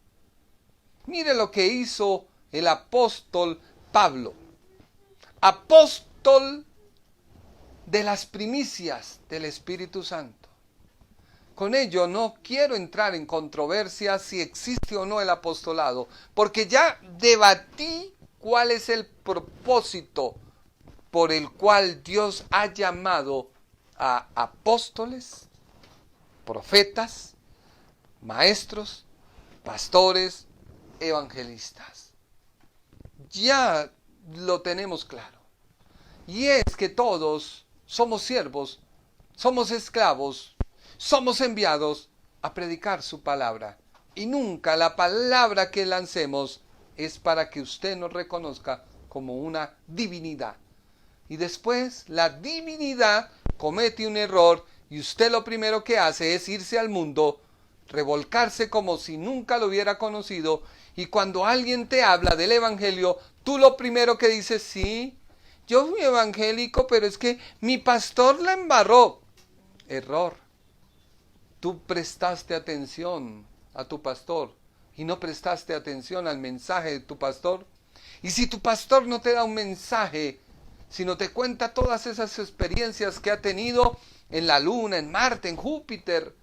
Mire lo que hizo el apóstol Pablo, apóstol de las primicias del Espíritu Santo. Con ello no quiero entrar en controversia si existe o no el apostolado, porque ya debatí cuál es el propósito por el cual Dios ha llamado a apóstoles, profetas, maestros, pastores, evangelistas. Ya lo tenemos claro. Y es que todos somos siervos, somos esclavos, somos enviados a predicar su palabra. Y nunca la palabra que lancemos es para que usted nos reconozca como una divinidad. Y después la divinidad comete un error y usted lo primero que hace es irse al mundo, revolcarse como si nunca lo hubiera conocido. Y cuando alguien te habla del evangelio, tú lo primero que dices: sí, yo fui evangélico, pero es que mi pastor la embarró. Error. Tú prestaste atención a tu pastor y no prestaste atención al mensaje de tu pastor. Y si tu pastor no te da un mensaje, sino te cuenta todas esas experiencias que ha tenido en la luna, en Marte, en Júpiter,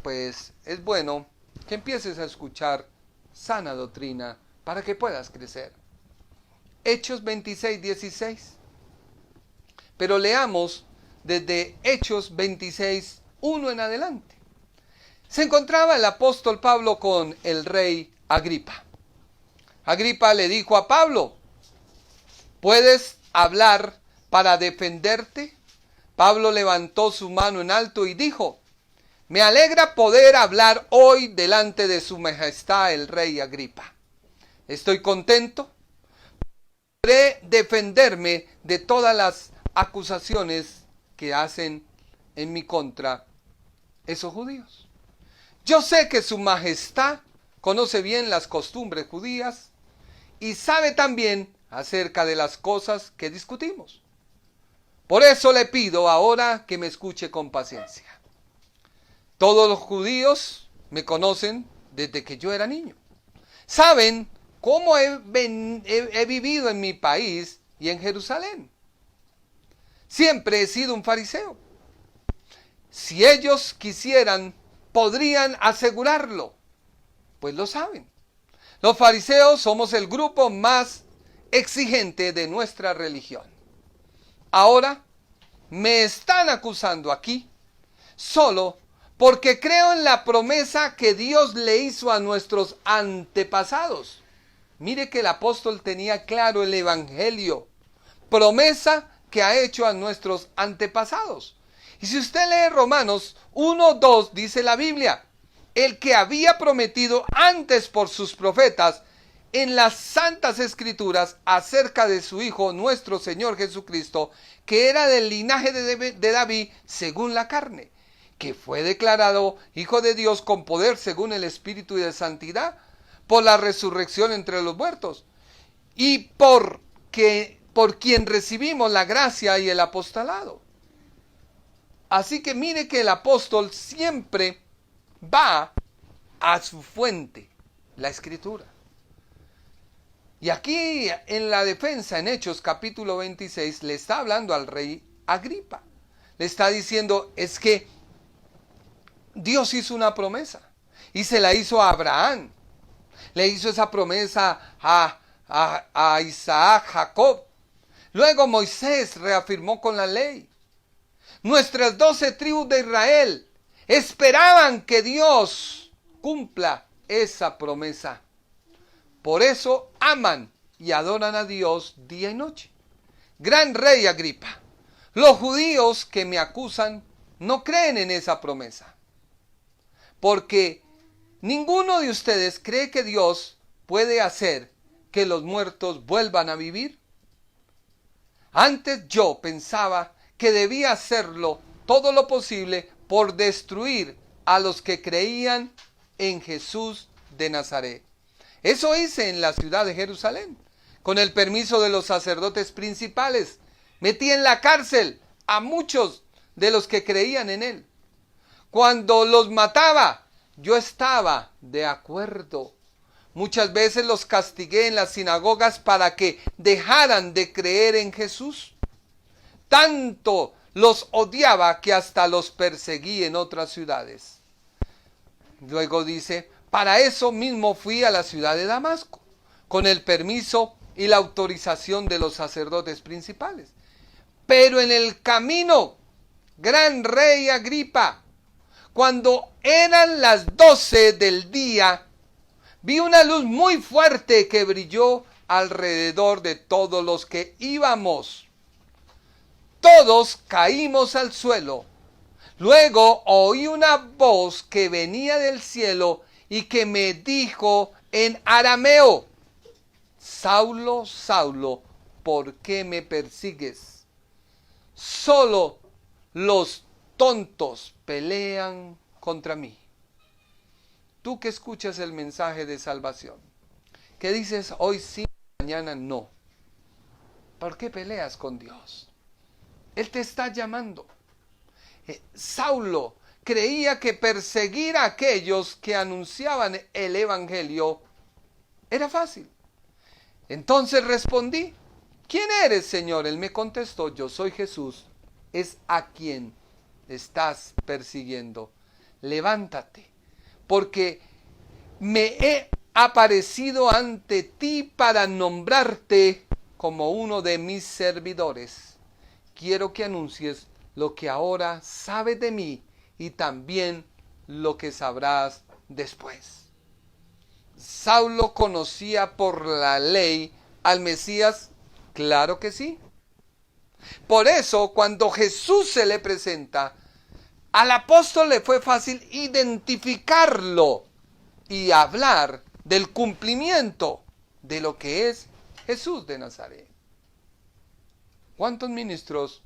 pues es bueno que empieces a escuchar sana doctrina para que puedas crecer. Hechos 26:16. Pero leamos desde Hechos 26:1 en adelante. Se encontraba el apóstol Pablo con el rey Agripa. Agripa le dijo a Pablo: ¿puedes hablar para defenderte? Pablo levantó su mano en alto y dijo: me alegra poder hablar hoy delante de su majestad el rey Agripa. Estoy contento. Podré defenderme de todas las acusaciones que hacen en mi contra esos judíos. Yo sé que su majestad conoce bien las costumbres judías y sabe también acerca de las cosas que discutimos. Por eso le pido ahora que me escuche con paciencia. Todos los judíos me conocen desde que yo era niño. Saben cómo he vivido en mi país y en Jerusalén. Siempre he sido un fariseo. Si ellos quisieran, podrían asegurarlo, pues lo saben. Los fariseos somos el grupo más exigente de nuestra religión. Ahora me están acusando aquí solo porque creo en la promesa que Dios le hizo a nuestros antepasados. Mire que el apóstol tenía claro el evangelio, promesa que ha hecho a nuestros antepasados. Y si usted lee Romanos 1:2, dice la Biblia: el que había prometido antes por sus profetas en las santas escrituras acerca de su Hijo nuestro Señor Jesucristo, que era del linaje de David según la carne, que fue declarado Hijo de Dios con poder según el Espíritu y de santidad, por la resurrección entre los muertos, y por quien recibimos la gracia y el apostolado. Así que mire que el apóstol siempre va a su fuente, la Escritura. Y aquí en la defensa, en Hechos capítulo 26, le está hablando al rey Agripa. Le está diciendo, es que Dios hizo una promesa y se la hizo a Abraham. Le hizo esa promesa a Isaac, Jacob. Luego Moisés reafirmó con la ley. Nuestras 12 tribus de Israel esperaban que Dios cumpla esa promesa. Por eso aman y adoran a Dios día y noche. Gran rey Agripa, los judíos que me acusan no creen en esa promesa. Porque ninguno de ustedes cree que Dios puede hacer que los muertos vuelvan a vivir. Antes yo pensaba que debía hacerlo todo lo posible por destruir a los que creían en Jesús de Nazaret. Eso hice en la ciudad de Jerusalén. Con el permiso de los sacerdotes principales, metí en la cárcel a muchos de los que creían en él. Cuando los mataba, yo estaba de acuerdo. Muchas veces los castigué en las sinagogas para que dejaran de creer en Jesús. Tanto los odiaba que hasta los perseguí en otras ciudades. Luego dice, para eso mismo fui a la ciudad de Damasco, con el permiso y la autorización de los sacerdotes principales. Pero en el camino, gran rey Agripa, cuando eran las 12 del día, vi una luz muy fuerte que brilló alrededor de todos los que íbamos. Todos caímos al suelo. Luego oí una voz que venía del cielo y que me dijo en arameo, Saulo, Saulo, ¿por qué me persigues? Solo los tontos pelean contra mí. Tú que escuchas el mensaje de salvación, que dices hoy sí, mañana no. ¿Por qué peleas con Dios? Él te está llamando. Saulo creía que perseguir a aquellos que anunciaban el evangelio era fácil. Entonces respondí, ¿quién eres, Señor? Él me contestó, yo soy Jesús, es a quien estás persiguiendo. Levántate, porque me he aparecido ante ti para nombrarte como uno de mis servidores. Quiero que anuncies lo que ahora sabes de mí y también lo que sabrás después. ¿Saulo conocía por la ley al Mesías? Claro que sí. Por eso, cuando Jesús se le presenta, al apóstol le fue fácil identificarlo y hablar del cumplimiento de lo que es Jesús de Nazaret. ¿Cuántos ministros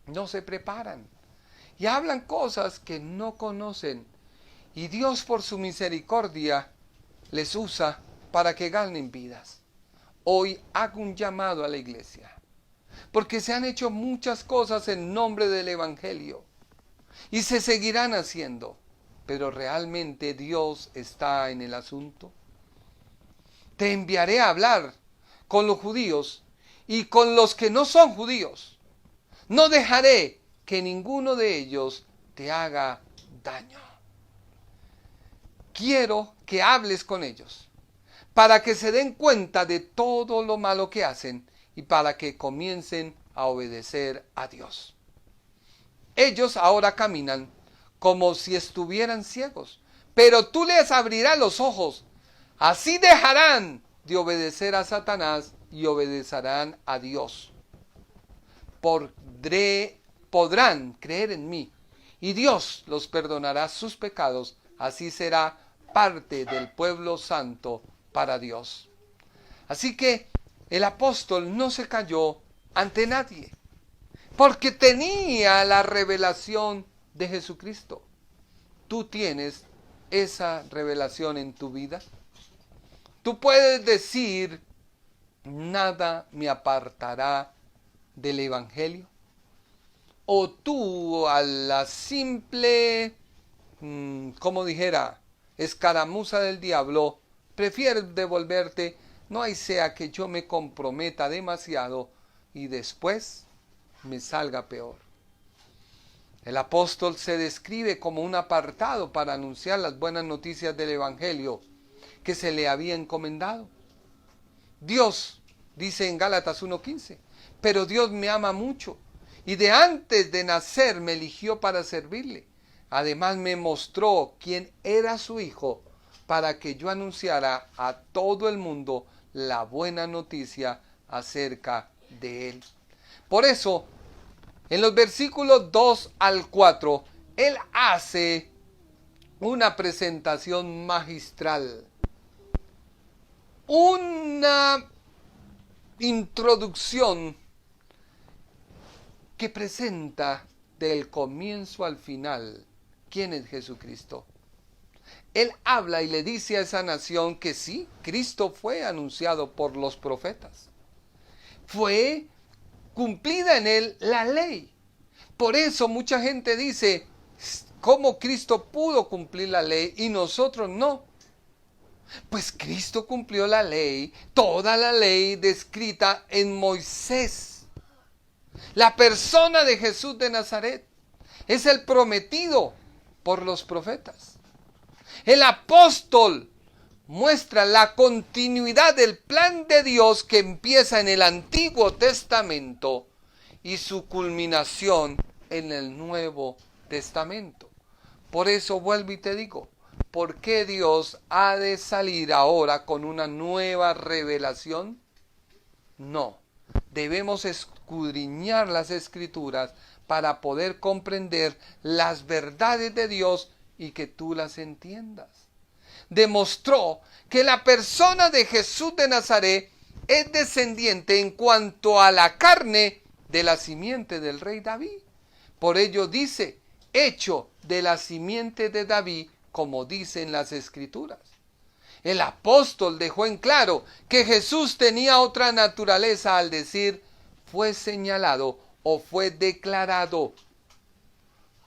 no se preparan y hablan cosas que no conocen? Y Dios, por su misericordia, les usa para que ganen vidas. Hoy hago un llamado a la iglesia, porque se han hecho muchas cosas en nombre del evangelio y se seguirán haciendo, pero ¿realmente Dios está en el asunto? Te enviaré a hablar con los judíos y con los que no son judíos. No dejaré que ninguno de ellos te haga daño. Quiero que hables con ellos, para que se den cuenta de todo lo malo que hacen y para que comiencen a obedecer a Dios. Ellos ahora caminan como si estuvieran ciegos, pero tú les abrirás los ojos. Así dejarán de obedecer a Satanás y obedecerán a Dios. Podrán creer en mí y Dios los perdonará sus pecados. Así será parte del pueblo santo para Dios. Así que el apóstol no se cayó ante nadie, porque tenía la revelación de Jesucristo. ¿Tú tienes esa revelación en tu vida? Tú puedes decir, nada me apartará del evangelio. O tú a la simple, como dijera, escaramuza del diablo, prefieres devolverte No hay sea que yo me comprometa demasiado y después me salga peor. El apóstol se describe como un apartado para anunciar las buenas noticias del Evangelio que se le había encomendado. Dios, dice en Gálatas 1:15, pero Dios me ama mucho y de antes de nacer me eligió para servirle. Además me mostró quién era su Hijo para que yo anunciara a todo el mundo la buena noticia acerca de Él. Por eso, en los versículos 2 al 4, Él hace una presentación magistral, una introducción que presenta del comienzo al final quién es Jesucristo. Él habla y le dice a esa nación que sí, Cristo fue anunciado por los profetas. Fue cumplida en él la ley. Por eso mucha gente dice, ¿cómo Cristo pudo cumplir la ley y nosotros no? Pues Cristo cumplió la ley, toda la ley descrita en Moisés. La persona de Jesús de Nazaret es el prometido por los profetas. El apóstol muestra la continuidad del plan de Dios que empieza en el Antiguo Testamento y su culminación en el Nuevo Testamento. Por eso vuelvo y te digo, ¿por qué Dios ha de salir ahora con una nueva revelación? No, debemos escudriñar las Escrituras para poder comprender las verdades de Dios y que tú las entiendas. Demostró que la persona de Jesús de Nazaret es descendiente en cuanto a la carne de la simiente del rey David. Por ello dice, hecho de la simiente de David, como dicen las Escrituras. El apóstol dejó en claro que Jesús tenía otra naturaleza al decir, fue señalado o fue declarado.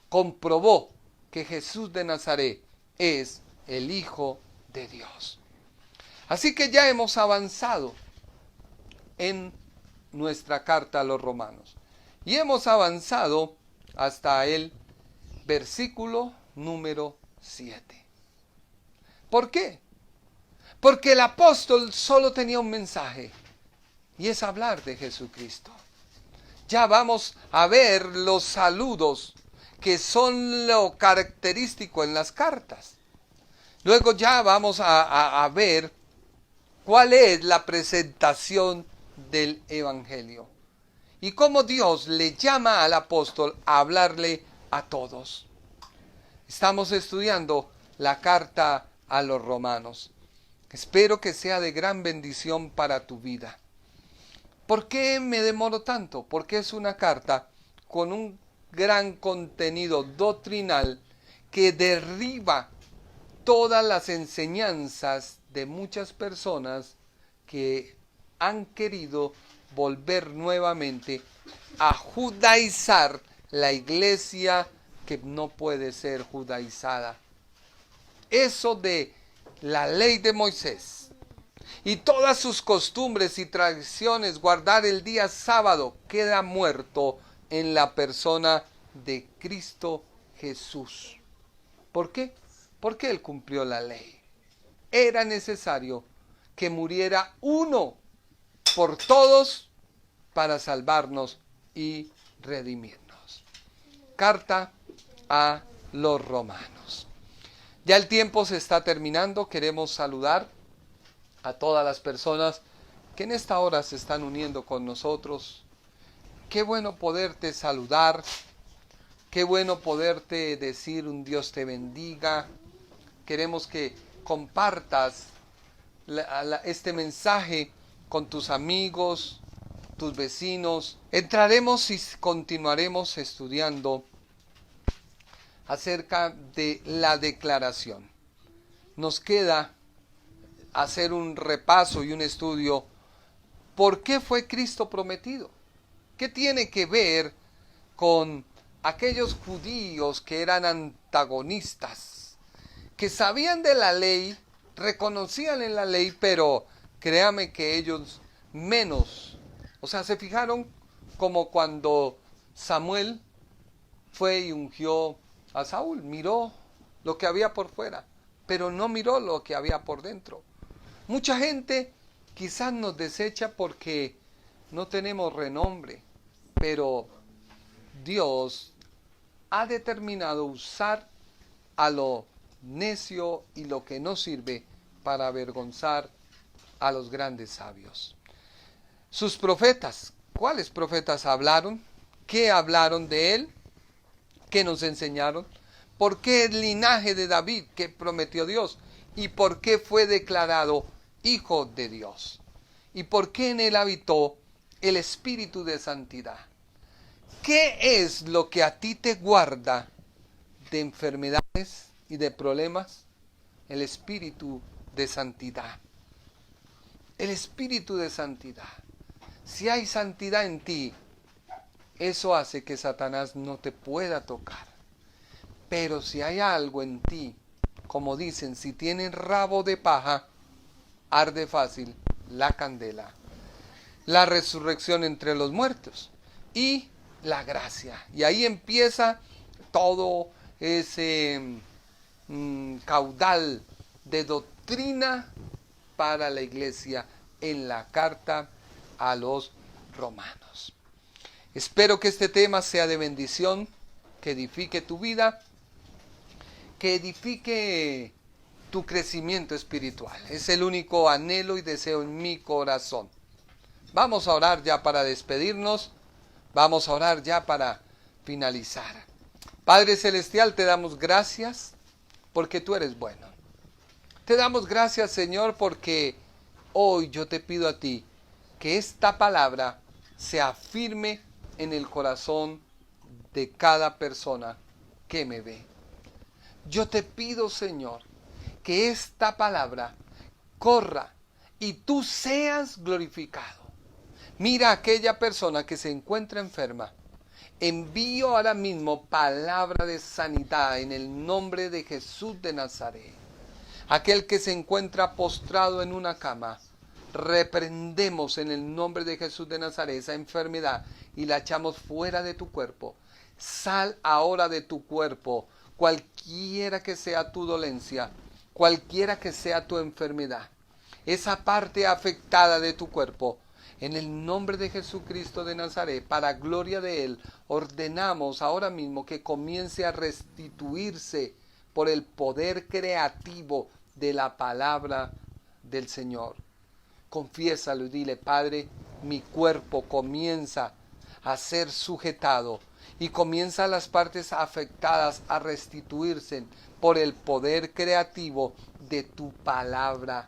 Comprobó que Jesús de Nazaret es el Hijo de Dios. Así que ya hemos avanzado en nuestra carta a los romanos. Y hemos avanzado hasta el versículo número 7. ¿Por qué? Porque el apóstol solo tenía un mensaje, y es hablar de Jesucristo. Ya vamos a ver los saludos que son lo característico en las cartas. Luego ya vamos a ver cuál es la presentación del Evangelio y cómo Dios le llama al apóstol a hablarle a todos. Estamos estudiando la carta a los romanos. Espero que sea de gran bendición para tu vida. ¿Por qué me demoro tanto? Porque es una carta con un gran contenido doctrinal que derriba todas las enseñanzas de muchas personas que han querido volver nuevamente a judaizar la iglesia que no puede ser judaizada. Eso de la ley de Moisés y todas sus costumbres y tradiciones, guardar el día sábado, queda muerto en la persona de Cristo Jesús. ¿Por qué? Porque Él cumplió la ley. Era necesario que muriera uno por todos para salvarnos y redimirnos. Carta a los romanos. Ya el tiempo se está terminando. Queremos saludar a todas las personas que en esta hora se están uniendo con nosotros. Qué bueno poderte saludar. Qué bueno poderte decir un Dios te bendiga. Queremos que compartas este mensaje con tus amigos, tus vecinos. Entraremos y continuaremos estudiando acerca de la declaración. Nos queda hacer un repaso y un estudio. ¿Por qué fue Cristo prometido? ¿Qué tiene que ver con aquellos judíos que eran antagonistas, que sabían de la ley, reconocían en la ley, pero créame que ellos menos, o sea, se fijaron como cuando Samuel fue y ungió a Saúl, miró lo que había por fuera, pero no miró lo que había por dentro. Mucha gente quizás nos desecha porque no tenemos renombre, pero Dios ha determinado usar a lo necio y lo que no sirve para avergonzar a los grandes sabios. Sus profetas, ¿cuáles profetas hablaron? ¿Qué hablaron de él? ¿Qué nos enseñaron? ¿Por qué el linaje de David que prometió Dios? ¿Y por qué fue declarado hijo de Dios? ¿Y por qué en él habitó el espíritu de santidad? ¿Qué es lo que a ti te guarda de enfermedades y de problemas? El espíritu de santidad. El espíritu de santidad. Si hay santidad en ti, eso hace que Satanás no te pueda tocar. Pero si hay algo en ti, como dicen, si tienes rabo de paja, arde fácil la candela. La resurrección entre los muertos y la gracia. Y ahí empieza todo ese caudal de doctrina para la iglesia en la carta a los romanos. Espero que este tema sea de bendición, que edifique tu vida, que edifique tu crecimiento espiritual. Es el único anhelo y deseo en mi corazón. Vamos a orar ya para despedirnos. Vamos a orar ya para finalizar. Padre Celestial, te damos gracias porque tú eres bueno. Te damos gracias, Señor, porque hoy yo te pido a ti que esta palabra se afirme en el corazón de cada persona que me ve. Yo te pido, Señor, que esta palabra corra y tú seas glorificado. Mira a aquella persona que se encuentra enferma. Envío ahora mismo palabra de sanidad en el nombre de Jesús de Nazaret. Aquel que se encuentra postrado en una cama, reprendemos en el nombre de Jesús de Nazaret esa enfermedad y la echamos fuera de tu cuerpo. Sal ahora de tu cuerpo, cualquiera que sea tu dolencia, cualquiera que sea tu enfermedad, esa parte afectada de tu cuerpo. En el nombre de Jesucristo de Nazaret, para gloria de Él, ordenamos ahora mismo que comience a restituirse por el poder creativo de la palabra del Señor. Confiésalo y dile: Padre, mi cuerpo comienza a ser sujetado y comienza las partes afectadas a restituirse por el poder creativo de tu palabra.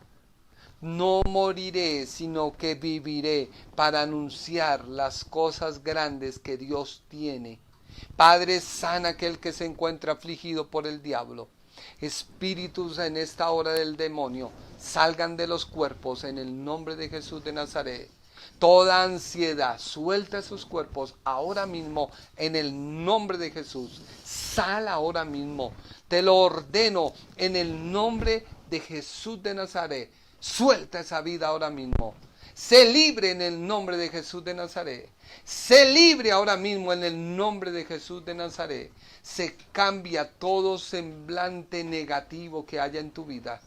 No moriré, sino que viviré para anunciar las cosas grandes que Dios tiene. Padre, sana aquel que se encuentra afligido por el diablo. Espíritus en esta hora del demonio, salgan de los cuerpos en el nombre de Jesús de Nazaret. Toda ansiedad, suelta sus cuerpos ahora mismo en el nombre de Jesús. Sal ahora mismo. Te lo ordeno en el nombre de Jesús de Nazaret. Suelta esa vida ahora mismo. Sé libre en el nombre de Jesús de Nazaret. Sé libre ahora mismo en el nombre de Jesús de Nazaret. Se cambia todo semblante negativo que haya en tu vida.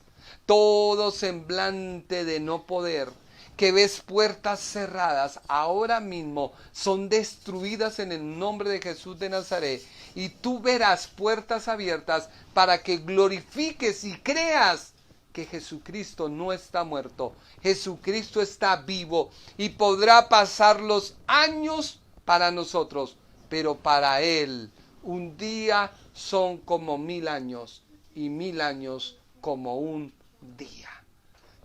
Todo semblante de no poder, que ves puertas cerradas, ahora mismo son destruidas en el nombre de Jesús de Nazaret. Y tú verás puertas abiertas para que glorifiques y creas que Jesucristo no está muerto. Jesucristo está vivo y podrá pasar los años para nosotros, pero para Él un día son como 1000 años y 1000 años como un día.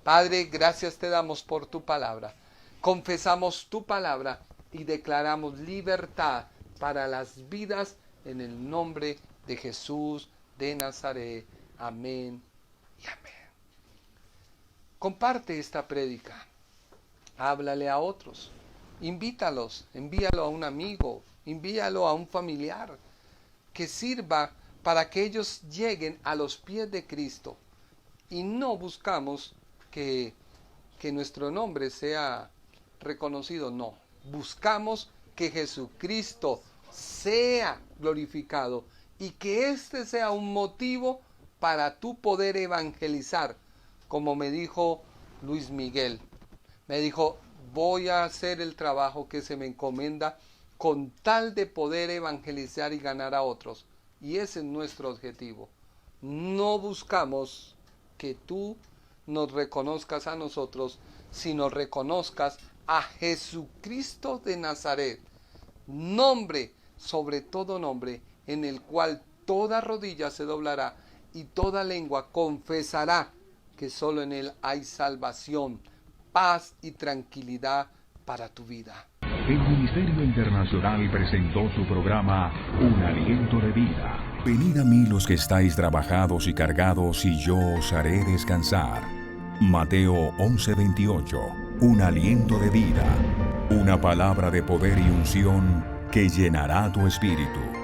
Padre, gracias te damos por tu palabra. Confesamos tu palabra y declaramos libertad para las vidas en el nombre de Jesús de Nazaret. Amén y amén. Comparte esta prédica. Háblale a otros. Invítalos. Envíalo a un amigo. Envíalo a un familiar. Que sirva para que ellos lleguen a los pies de Cristo. Y no buscamos que que nuestro nombre sea reconocido, no. Buscamos que Jesucristo sea glorificado y que este sea un motivo para tú poder evangelizar, como me dijo Luis Miguel. Me dijo, voy a hacer el trabajo que se me encomienda con tal de poder evangelizar y ganar a otros. Y ese es nuestro objetivo. No buscamos que tú nos reconozcas a nosotros, sino reconozcas a Jesucristo de Nazaret, nombre sobre todo nombre, en el cual toda rodilla se doblará y toda lengua confesará que solo en Él hay salvación, paz y tranquilidad para tu vida. El Ministerio Internacional presentó su programa Un Aliento de Vida. Venid a mí los que estáis trabajados y cargados, y yo os haré descansar. Mateo 11:28. Un aliento de vida. Una palabra de poder y unción que llenará tu espíritu.